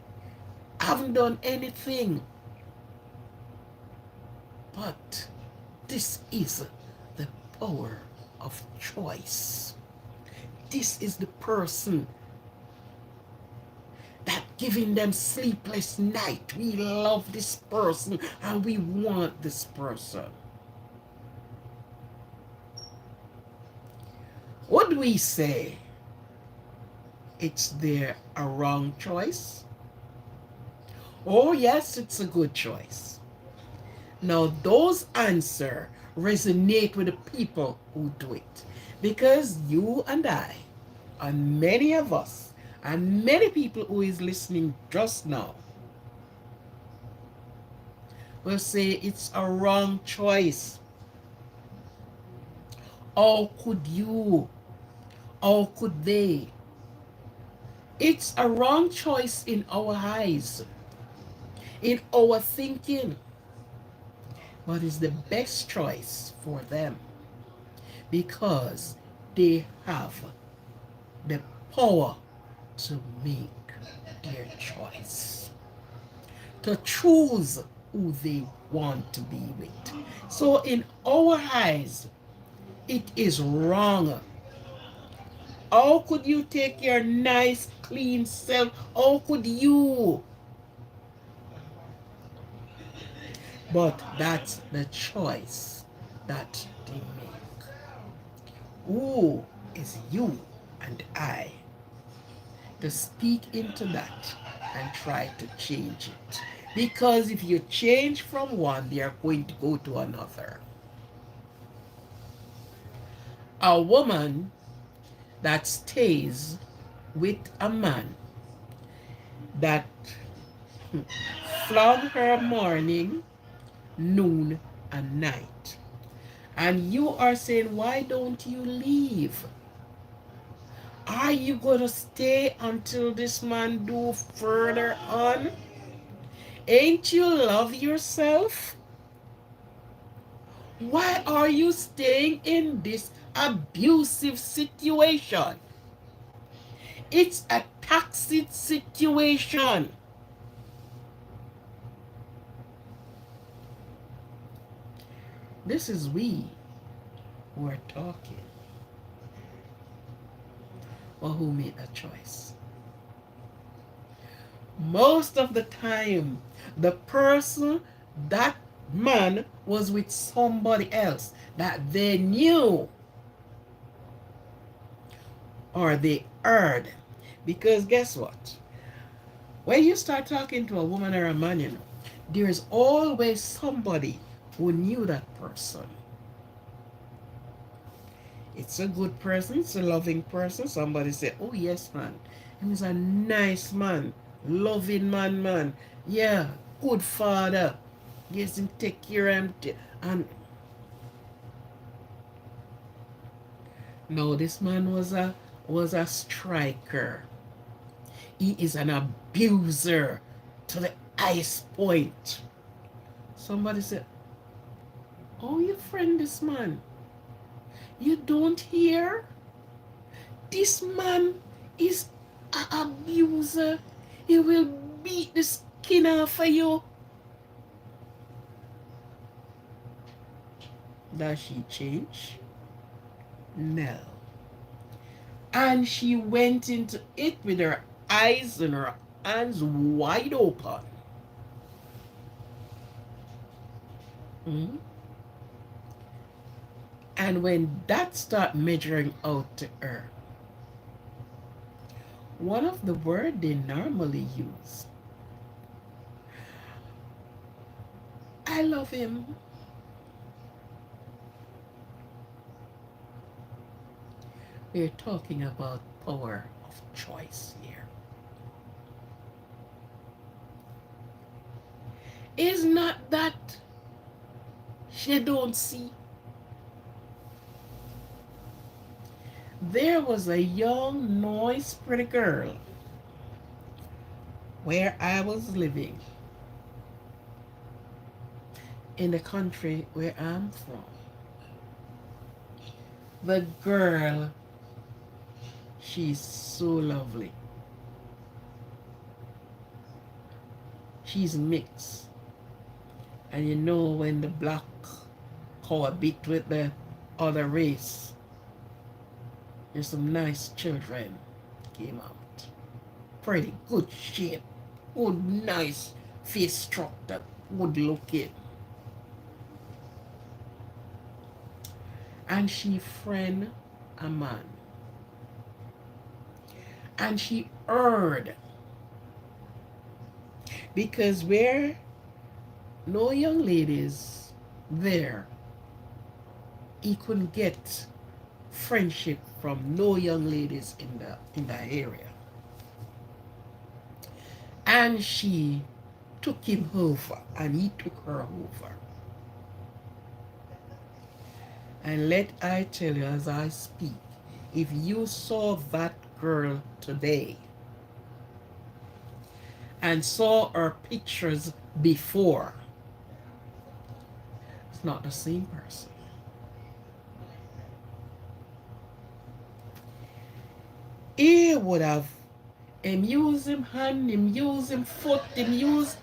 S1: haven't done anything. But this is the power of choice. This is the person that giving them sleepless night. We love this person and we want this person. Would we say it's there a wrong choice? Oh yes, it's a good choice. Now those answers resonate with the people who do it, because you and I, and many of us, and many people who is listening just now, will say it's a wrong choice. How could you? How could they? It's a wrong choice in our eyes, in our thinking, but it's the best choice for them because they have the power to make their choice, to choose who they want to be with. So in our eyes, it is wrong. How could you take your nice, clean self? How could you? But that's the choice that they make. Who is you and I to speak into that and try to change it? Because if you change from one, they are going to go to another. A woman that stays with a man that flog her morning, noon, and night, and you are saying, why don't you leave? Are you going to stay until this man do further on? Ain't you love yourself? Why are you staying in this abusive situation? It's a toxic situation. This is we who are talking. Or who made that choice? Most of the time, the person, that man was with somebody else that they knew or they heard. Because guess what? When you start talking to a woman or a man, there is always somebody who knew that person. It's a good person, it's a loving person. Somebody say, oh yes, man. He was a nice man, loving man. Yeah, good father. Yes, him take care of him. And no, this man was a striker. He is an abuser to the highest point. Somebody said, oh, you friend this man. You don't hear? This man is an abuser. He will beat the skin off of you. Does she change? No. And she went into it with her eyes and her hands wide open. And when that start measuring out to her, one of the word they normally use, I love him. We're talking about power of choice here. Is not that she don't see. There was a young, nice, pretty girl where I was living in the country where I'm from. The girl, she's so lovely. She's mixed. And you know when the black cohabit with the other race, there's some nice children came out. Pretty good shape, good nice face structure, good looking. And she friend a man. And she heard because where no young ladies there, he couldn't get friendship from no young ladies in that area. And she took him over and he took her over. And let I tell you as I speak, if you saw that girl today and saw her pictures before, it's not the same person. He would have him use him hand, him use him foot, him use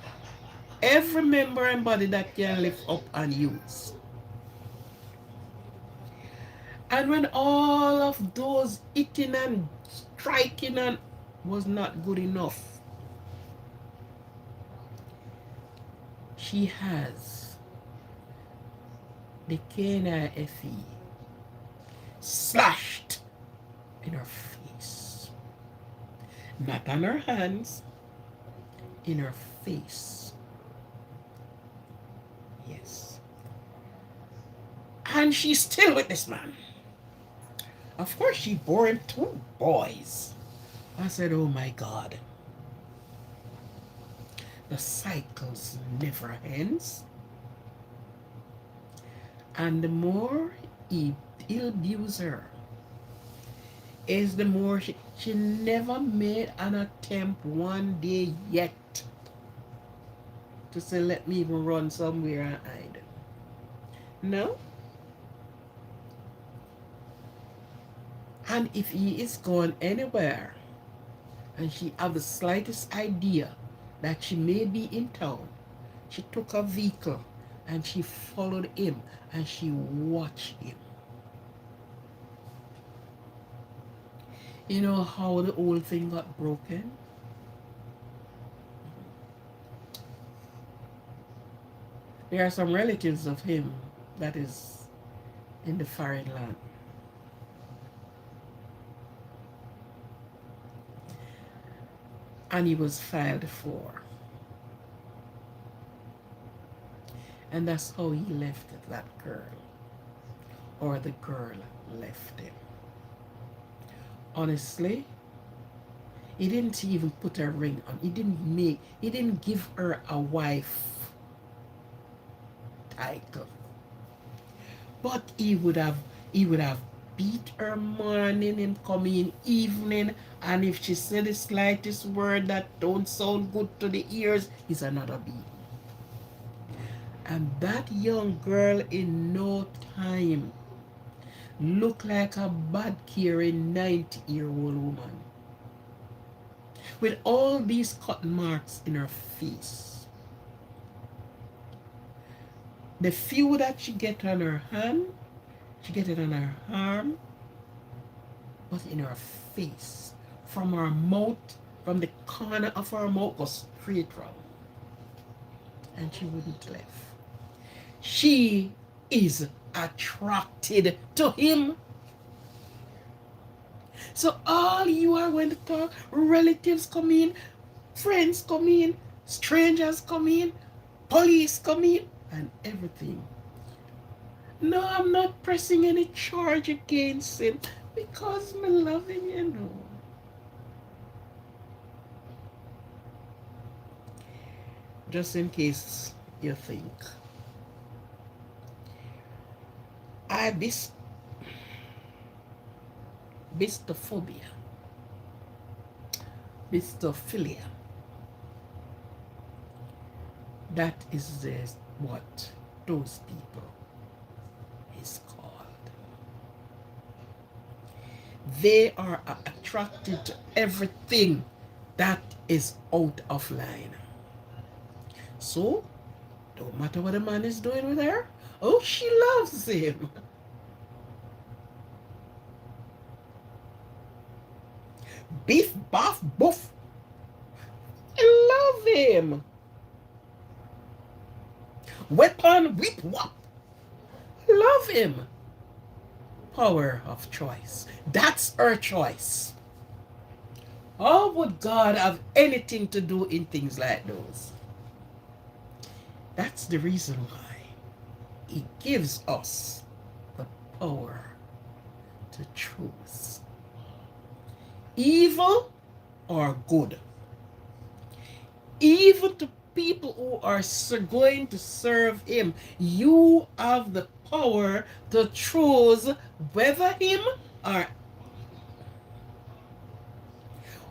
S1: every member and body that can lift up and use. And when all of those eating and striking and was not good enough, she has the KNIFE slashed in her face. Not on her hands, in her face. Yes. And she's still with this man. Of course, she bore him 2 boys. I said, oh my God. The cycles never ends. And the more he'll abuse her, is the more she never made an attempt one day yet to say, let me even run somewhere and hide. No. And if he is going anywhere and she have the slightest idea that she may be in town, she took a vehicle and she followed him and she watched him. You know how the whole thing got broken? There are some relatives of him that is in the foreign land. And he was filed for. And that's how he left that girl. Or the girl left him. Honestly, he didn't even put a ring on. He didn't give her a wife title. But he would have beat her morning and come in evening, and if she said the slightest word that don't sound good to the ears, is another beat. And that young girl in no time looked like a bad caring 90-year-old woman with all these cut marks in her face. The few that she get on her hand, she get it on her arm, but in her face, from her mouth, from the corner of her mouth, was straight round. And she wouldn't left. She is attracted to him. So all you are going to talk, relatives come in, friends come in, strangers come in, police come in, and everything. No, I'm not pressing any charge against him because I love him, you know. Just in case you think. I bistophobia, bistophilia. That is what those people is called. They are attracted to everything that is out of line. So, don't matter what a man is doing with her. Oh, she loves him. Beef, buff, boof. I love him. Weapon, whip, whop. Love him. Power of choice. That's her choice. How would God have anything to do in things like those? That's the reason why He gives us the power to choose evil or good. Even to people who are going to serve Him, you have the power to choose whether Him or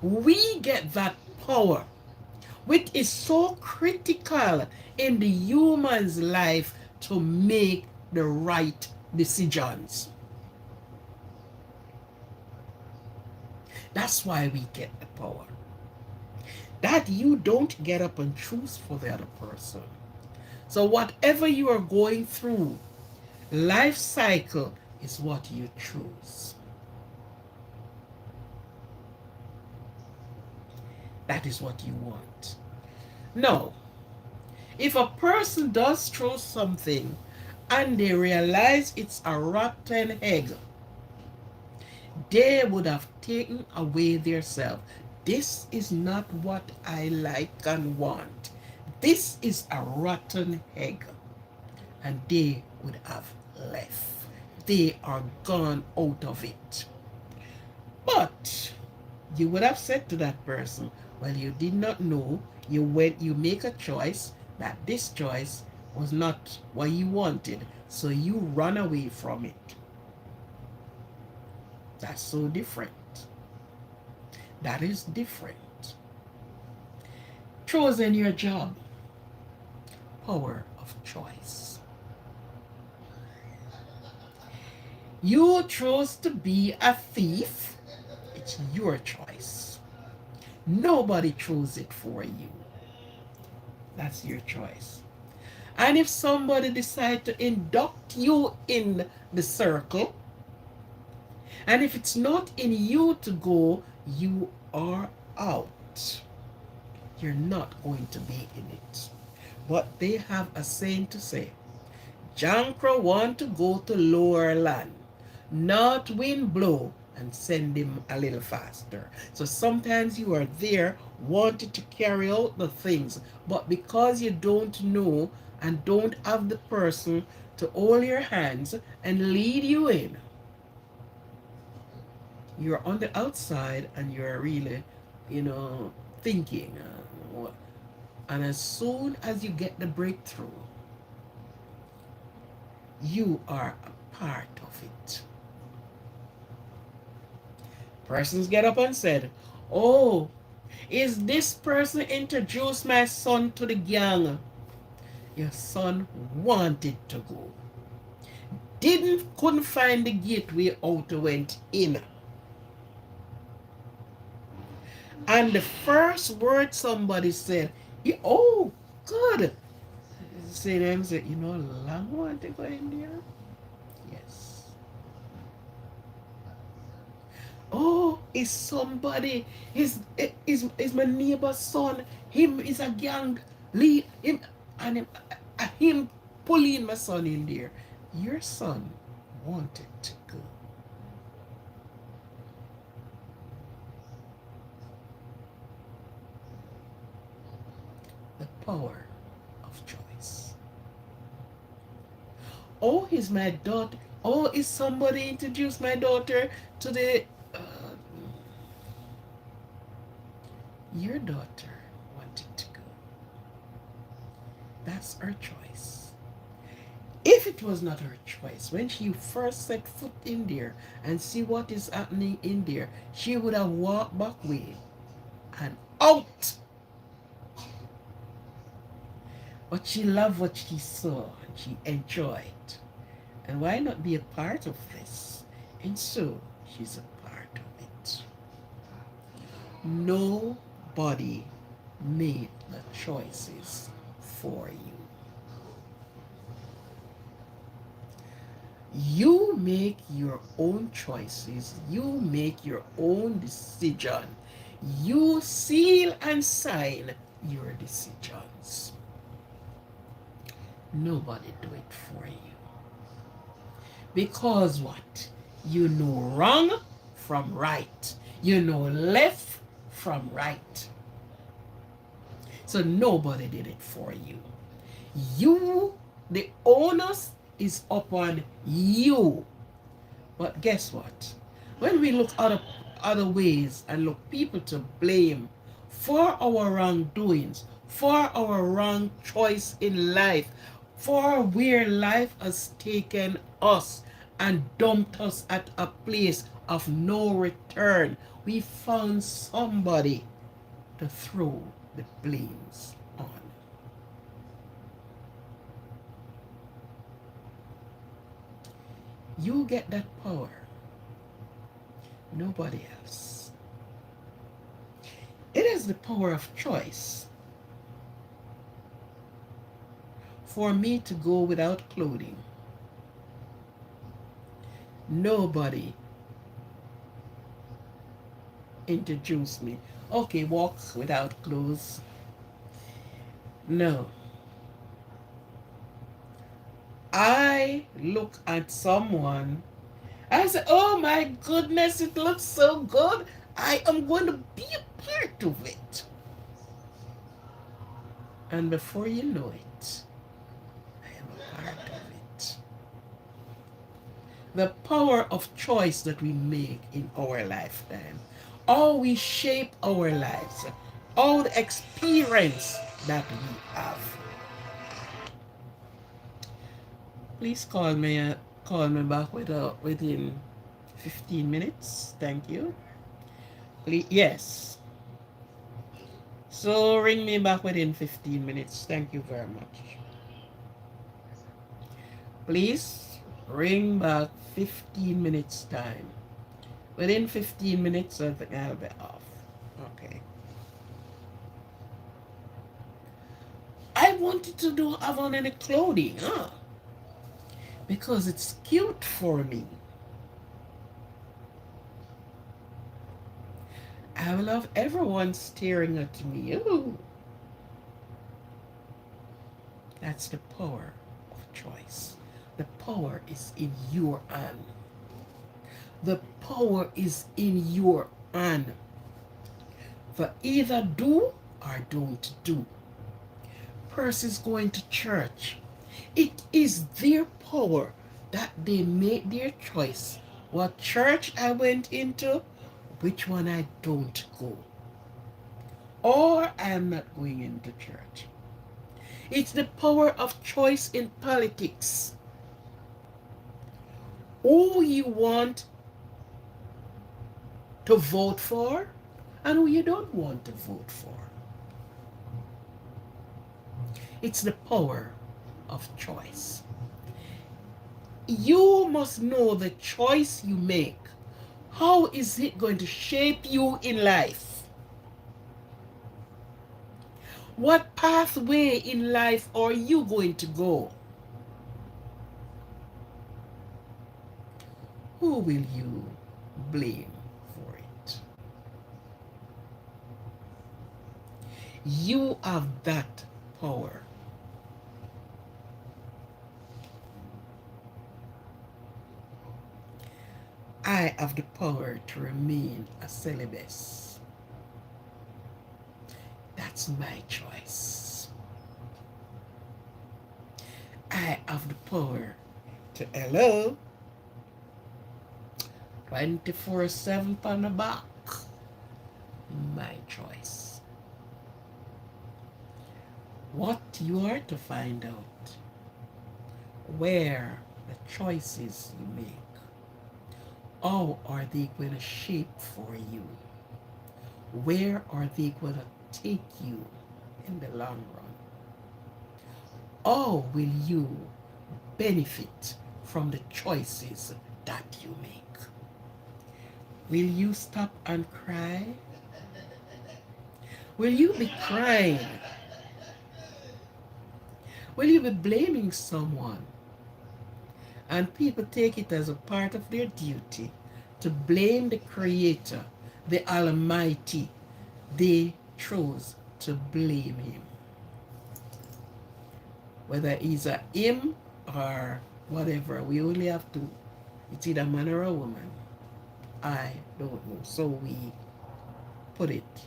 S1: we get that power, which is so critical in the human's life to make the right decisions. That's why we get the power. That you don't get up and choose for the other person. So whatever you are going through, life cycle is what you choose. That is what you want. No. If a person does choose something and they realize it's a rotten egg, they would have taken away their self. This is not what I like and want. This is a rotten egg. And they would have left. They are gone out of it. But you would have said to that person, well, you did not know. You make a choice that this choice was not what you wanted. So you run away from it. That's so different. That is different. Choosing your job. Power of choice. You chose to be a thief. It's your choice. Nobody chose it for you. That's your choice. And if somebody decides to induct you in the circle, and if it's not in you to go, you are out. You're not going to be in it. But they have a saying to say, Jankra want to go to lower land, not wind blow, and send him a little faster. So sometimes you are there wanting to carry out the things, but because you don't know and don't have the person to hold your hands and lead you in, you're on the outside and you're really, thinking. And as soon as you get the breakthrough, you are a part of it. Persons get up and said, oh, is this person introduced my son to the gang? Your son wanted to go. Couldn't find the gateway out went in. And the first word somebody said, oh, good. Say them said, long want to go in there? Yes. Oh, is somebody, is my neighbor's son, him is a gang lead, him, and him pulling my son in there. Your son wanted to go. The power of choice. Oh, is my daughter. Oh, is somebody introduced my daughter to the. Uh, your daughter wanted to go. That's her choice. If it was not her choice, when she first set foot in there and see what is happening in there, she would have walked back way and out. But she loved what she saw and she enjoyed. And why not be a part of this? And so she's a part of it. Nobody made the choices for you. You make your own choices. You make your own decision. You seal and sign your decisions. Nobody do it for you. Because what? You know wrong from right. You know left from right. So nobody did it for you. You, the onus is upon you. But guess what? When we look other ways and look people to blame for our wrongdoings, for our wrong choice in life, for where life has taken us and dumped us at a place of no return, we found somebody to throw the blames on. You get that power. Nobody else. It is the power of choice for me to go without clothing. Nobody introduced me. Okay, walk without clothes. No. I look at someone. I say, oh my goodness, it looks so good. I am going to be a part of it. And before you know it, I am a part of it. The power of choice that we make in our lifetime, how we shape our lives, all the experience that we have. Please call me back within 15 minutes. Thank you. Please, yes. So ring me back within 15 minutes. Thank you very much. Please ring back 15 minutes time. Within 15 minutes, I think I'll be off. Okay. I wanted to do have on any clothing, huh? Because it's cute for me. I love everyone staring at me. Ooh. That's the power of choice. The power is in your hand. The power is in your hand. For either do or don't do. Persons going to church. It is their power that they make their choice. What church I went into, which one I don't go. Or I am not going into church. It's the power of choice in politics. Who you want to vote for and who you don't want to vote for. It's the power of choice. You must know the choice you make. How is it going to shape you in life? What pathway in life are you going to go? Who will you blame for it? You have that power. I have the power to remain a celibate. That's my choice. I have the power to hello 24/7 on the back. My choice. What you are to find out where the choices you make, how are they going to shape for you? Where are they going to take you in the long run? How will you benefit from the choices that you make? Will you stop and cry? Will you be crying? Will you be blaming someone? And people take it as a part of their duty to blame the Creator, the Almighty. They chose to blame Him. Whether He's a Him or whatever, we only have to, it's either man or a woman. I don't know. So we put it,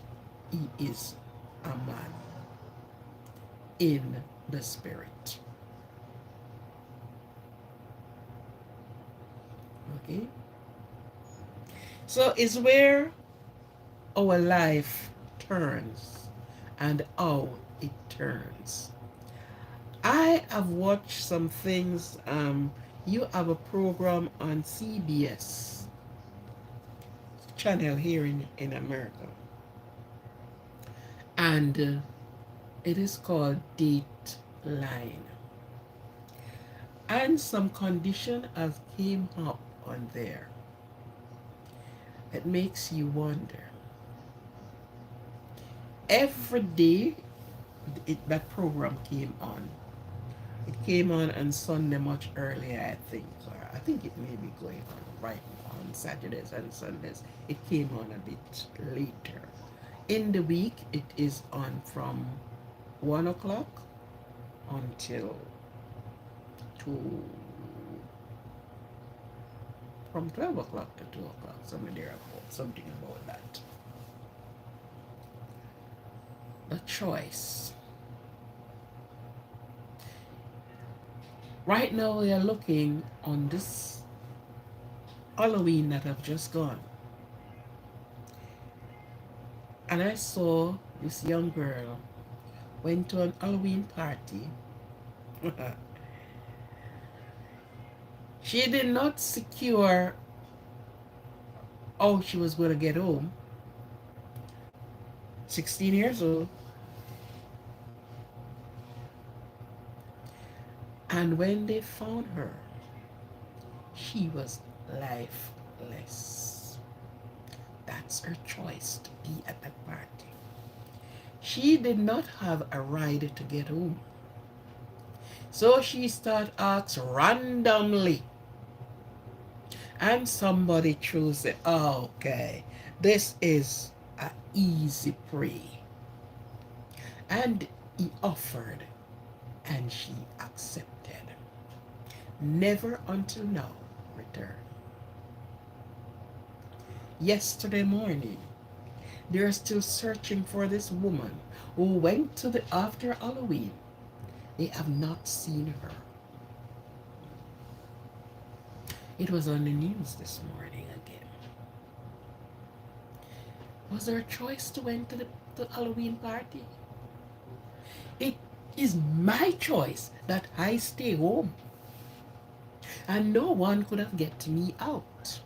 S1: He is a man in the spirit. Okay? So it's where our life turns and how it turns. I have watched some things. You have a program on CBS channel here in America. And it is called Dateline. And some condition has came up on there. It makes you wonder. Every day that program came on. It came on Sunday much earlier, I think. Or I think it may be going on right on Saturdays and Sundays. It came on a bit later. In the week, it is on from 1 o'clock until 2, from 12 o'clock to 2 o'clock, something about that. The choice. Right now we are looking on this Halloween that have just gone. And I saw this young girl went to an Halloween party. She did not secure how she was going to get home. 16 years old. And when they found her, she was lifeless. That's her choice to be at that party. She did not have a ride to get home. So she started asking randomly. And somebody chose it. Oh, okay, this is an easy prey. And he offered, and she accepted. Never until now return. Yesterday morning, they're still searching for this woman who went to the after Halloween. They have not seen her. It was on the news this morning again. Was there a choice to went to the Halloween party? It is my choice that I stay home. And no one could have get me out.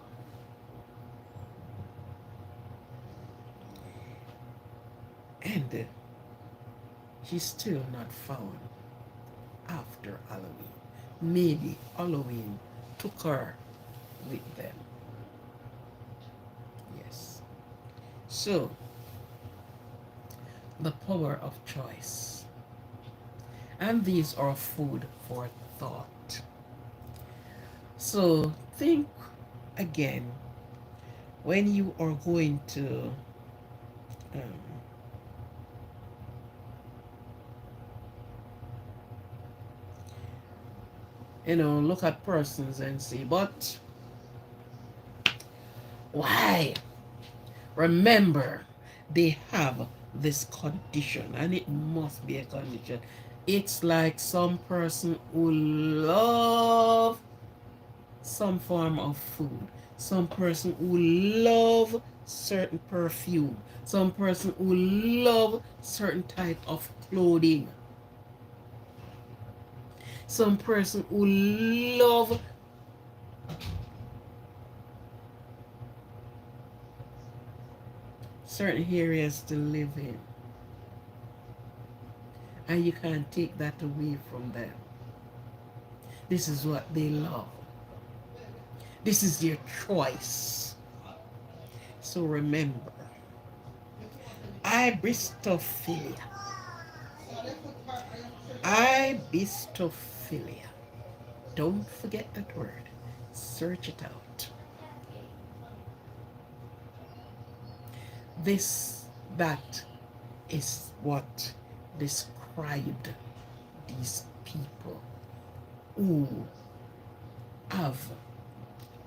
S1: And she's still not found after Halloween. Maybe Halloween took her with them. Yes. So, the power of choice. And these are food for thought. So, think again when you are going to um, look at persons and say, but Why? Remember, they have this condition, and it must be a condition. It's like some person who love some form of food, some person who love certain perfume, some person who love certain type of clothing, some person who love certain areas to live in, and you can't take that away from them. This is what they love. This is their choice. So remember, Ibistophilia. Ibistophilia. Don't forget that word. Search it out. That is what described these people who have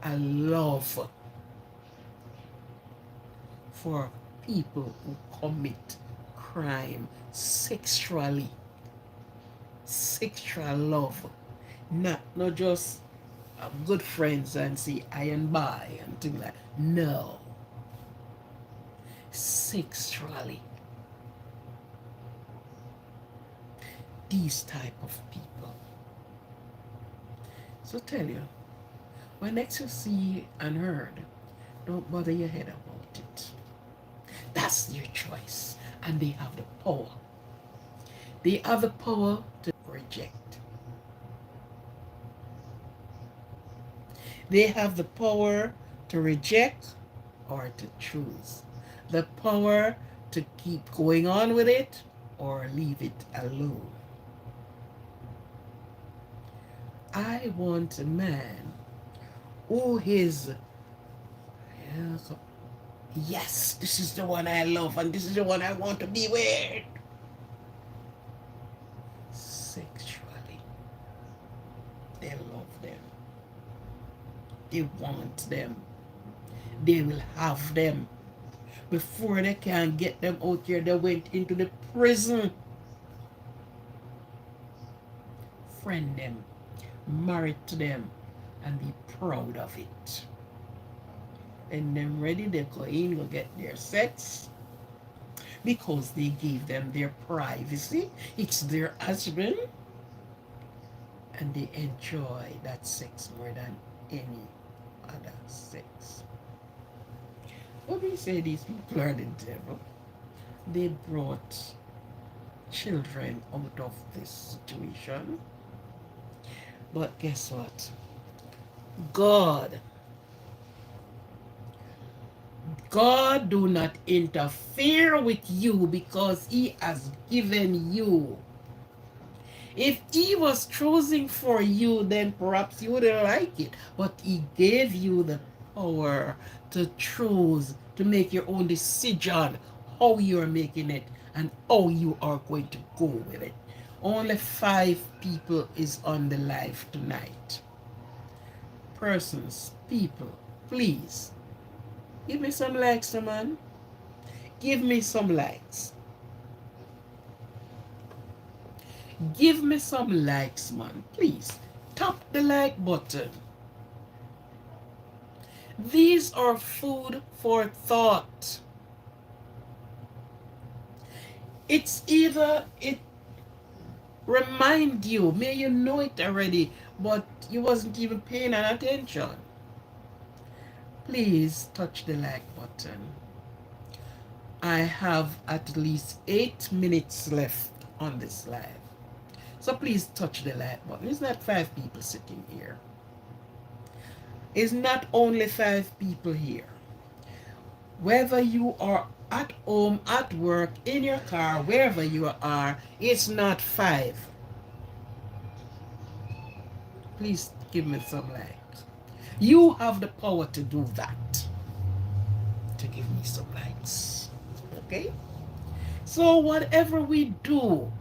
S1: a love for people who commit crime sexually. Sexual love. Not just good friends and say I and by and things like that. No. Sexually. These type of people. So tell you, when next you see and heard, don't bother your head about it. That's their choice. And they have the power. They have the power to reject. They have the power to reject or to choose. The power to keep going on with it or leave it alone. I want a man who is, yes, this is the one I love and this is the one I want to be with. Sexually. They love them. They want them. They will have them. Before they can get them out here, they went into the prison. Friend them. Married to them. And be proud of it. And then ready, they go in, go get their sex. Because they gave them their privacy. It's their husband. And they enjoy that sex more than any other sex. What we say these people are the devil. They brought children out of this situation. But guess what? God do not interfere with you because he has given you. If he was choosing for you, then perhaps you wouldn't like it. But he gave you the power to choose, to make your own decision, how you're making it and how you are going to go with it. Only 5 people is on the live tonight. Persons, people, please, give me some likes, man. Give me some likes. Give me some likes, man. Please, tap the like button. These are food for thought. It's either it remind you, may you know it already, but you wasn't even paying attention. Please touch the like button. I have at least 8 minutes left on this live. So please touch the like button. It's not 5 people sitting here. It's not only 5 people here. Whether you are at home, at work, in your car, wherever you are, it's not 5. Please give me some likes. You have the power to do that. To give me some likes. Okay? So whatever we do,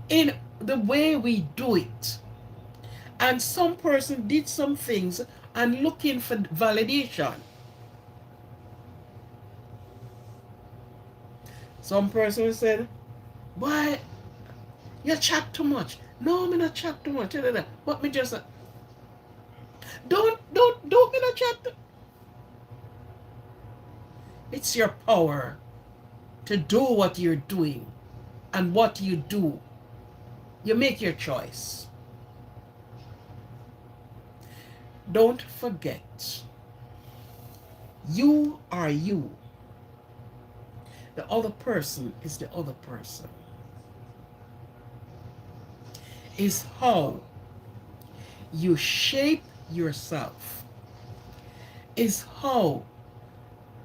S1: in the way we do it, and some person did some things and looking for validation, Some person said, why you chat too much? No, me not chat too much. But me just don't me not chat. It's your power to do what you're doing, and what you do, you make your choice. Don't forget, you are you. The other person is the other person. Is how you shape yourself, is how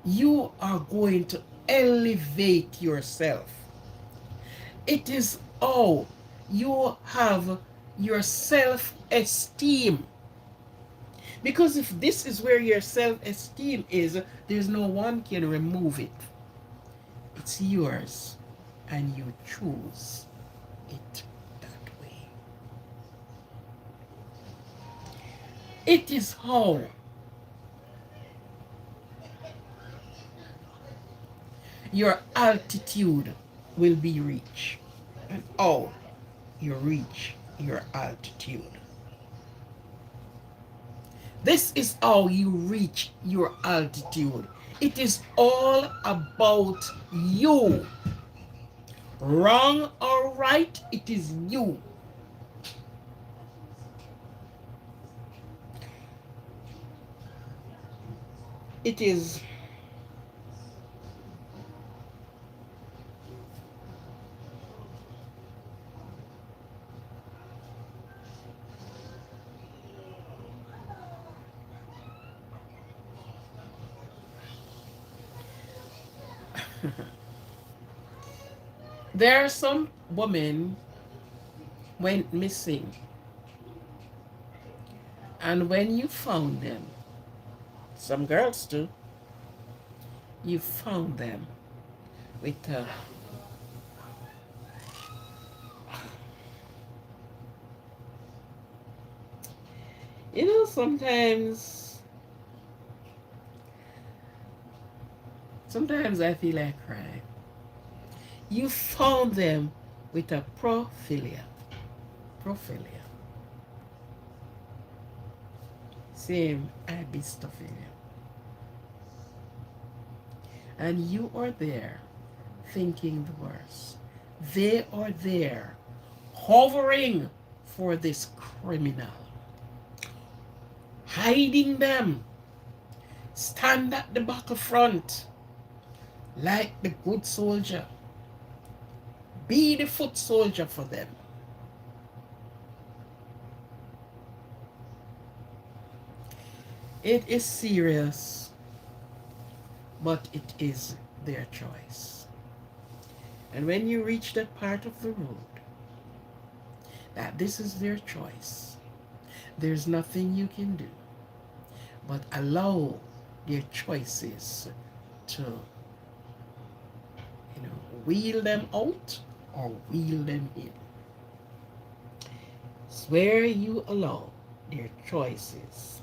S1: you are going to elevate yourself. It is how you have your self-esteem. Because if this is where your self-esteem is, there's no one can remove it. It's yours, and you choose it that way. It is how your altitude will be reached, and how you reach your altitude. This is how you reach your altitude. It is all about you. Wrong or right, it is you. It is there are some women went missing, and when you found them, some girls too, you found them with a sometimes I feel like crying. You found them with a prophilia, same ibistophilia, and you are there thinking the worst. They are there hovering for this criminal, hiding them, stand at the back of front like the good soldier. Be the foot soldier for them. It is serious, but it is their choice. And when you reach that part of the road, that this is their choice, there's nothing you can do but allow their choices to, wheel them out or wheel them in. It's where you allow their choices.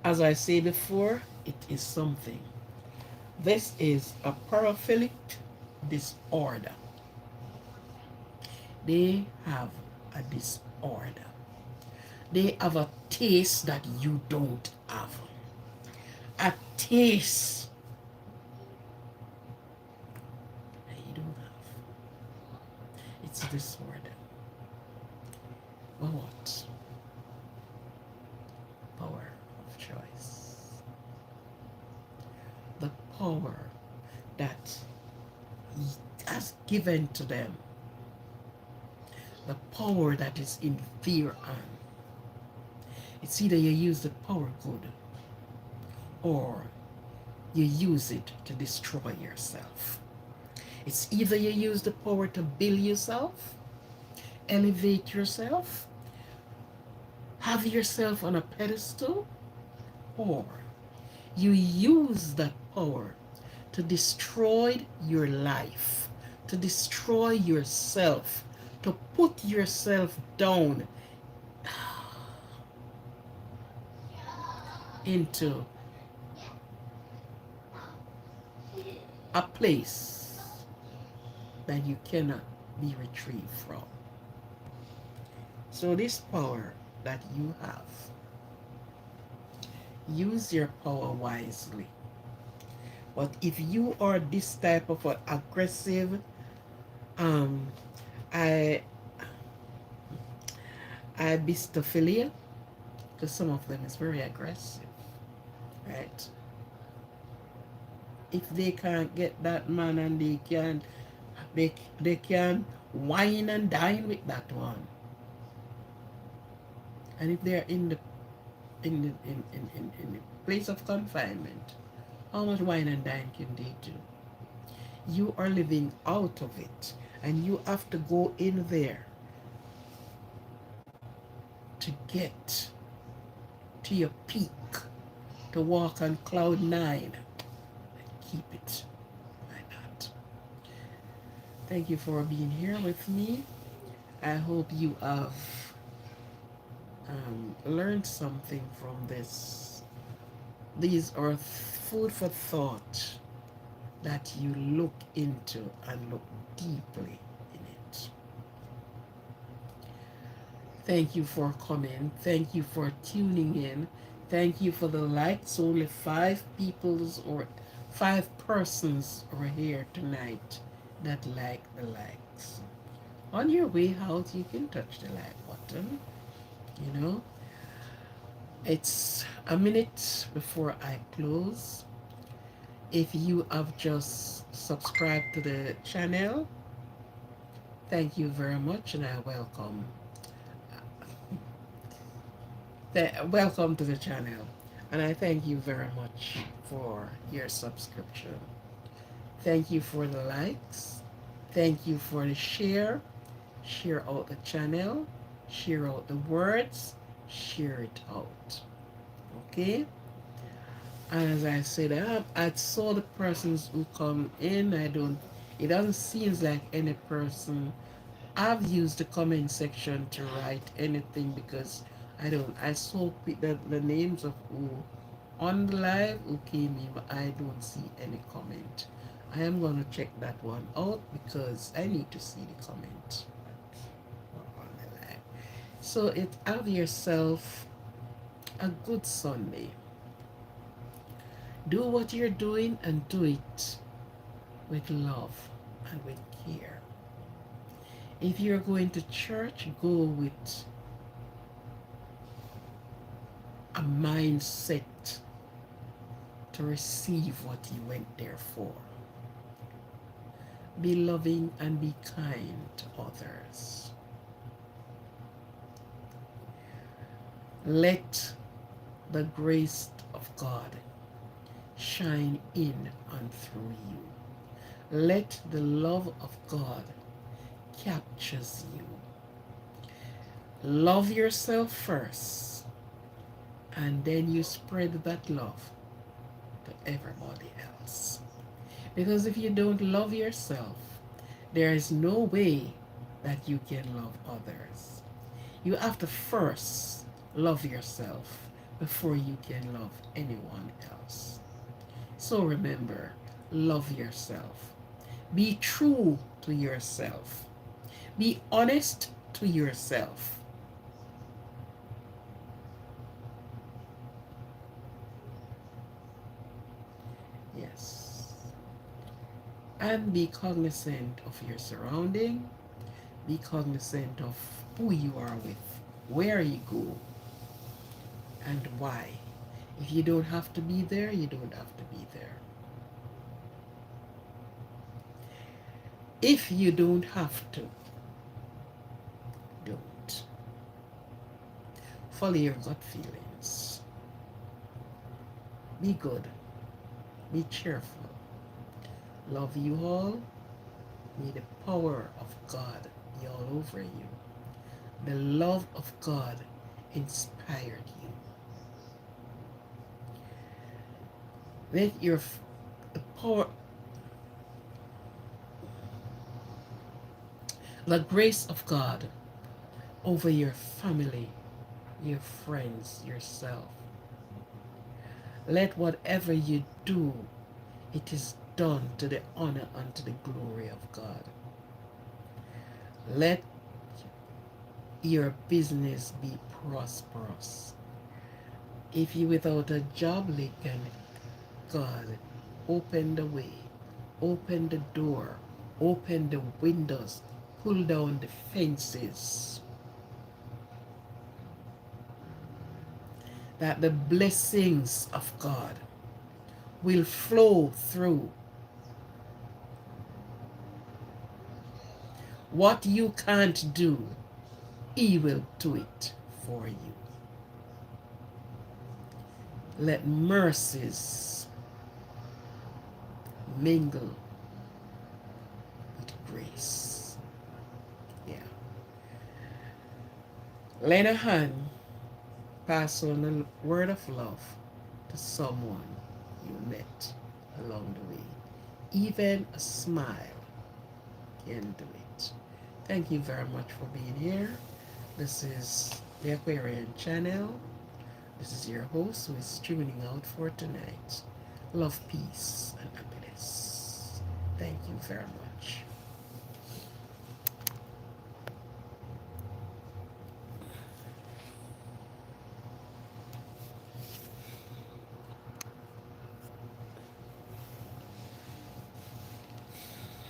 S1: As I say before, it is something. This is a paraphilic disorder. They have a disorder. They have a taste that you don't have. A taste that you don't have. It's a disorder. But what? Power of choice. The power that He has given to them. The power that is in their hand. It's either you use the power good, or you use it to destroy yourself. It's either you use the power to build yourself, elevate yourself, have yourself on a pedestal, or you use that power to destroy your life, to destroy yourself, to put yourself down. into a place that you cannot be retrieved from. So this power that you have, use your power wisely. But if you are this type of an aggressive, um, I, bistophilia, because some of them is very aggressive, right? If they can't get that man and they can wine and dine with that one. And if they're in the in the place of confinement, how much wine and dine can they do? You are living out of it, and you have to go in there to get to your peak, to walk on cloud nine and keep it like that. Thank you for being here with me. I hope you have learned something from this. These are food for thought that you look into and look deeply in it. Thank you for coming. Thank you for tuning in. Thank you for the likes. Only 5 persons are here tonight that like the likes. On your way out, you can touch the like button. You know, it's a minute before I close. If you have just subscribed to the channel, thank you very much and I welcome to the channel. And I thank you very much for your subscription. Thank you for the likes. Thank you for the share. Share out the channel. Share out the words. Share it out. Okay? And as I said, I saw the persons who come in. It doesn't seem like any person. I've used the comment section to write anything because I saw the names of who on the live who came in, but I don't see any comment. I am going to check that one out because I need to see the comment on the live. So have yourself a good Sunday. Do what you're doing and do it with love and with care. If you're going to church, go with a mindset to receive what you went there for. Be loving and be kind to others. Let the grace of God shine in and through you. Let the love of God captures you. Love yourself first, and then you spread that love to everybody else. Because if you don't love yourself, there is no way that you can love others. You have to first love yourself before you can love anyone else. So remember, love yourself. Be true to yourself. Be honest to yourself. Yes. And be cognizant of your surrounding. Be cognizant of who you are with, where you go, and why. If you don't have to be there, you don't have to be there. If you don't have to, don't. Follow your gut feelings. Be good. Be cheerful. Love you all. May the power of God be all over you. The love of God inspired you. Let the power, the grace of God over your family, your friends, yourself. Let whatever you do, it is done to the honor and to the glory of God. Let your business be prosperous. If you without a job, Lincoln, God, open the way, open the door, open the windows, pull down the fences, that the blessings of God will flow through. What you can't do, He will do it for you. Let mercies mingle with grace. Yeah. Lend a hand, pass on a word of love to someone you met along the way. Even a smile can do it. Thank you very much for being here. This is the Aquarian channel. This is your host who is tuning out for tonight. Love, peace, and happiness. Thank you very much.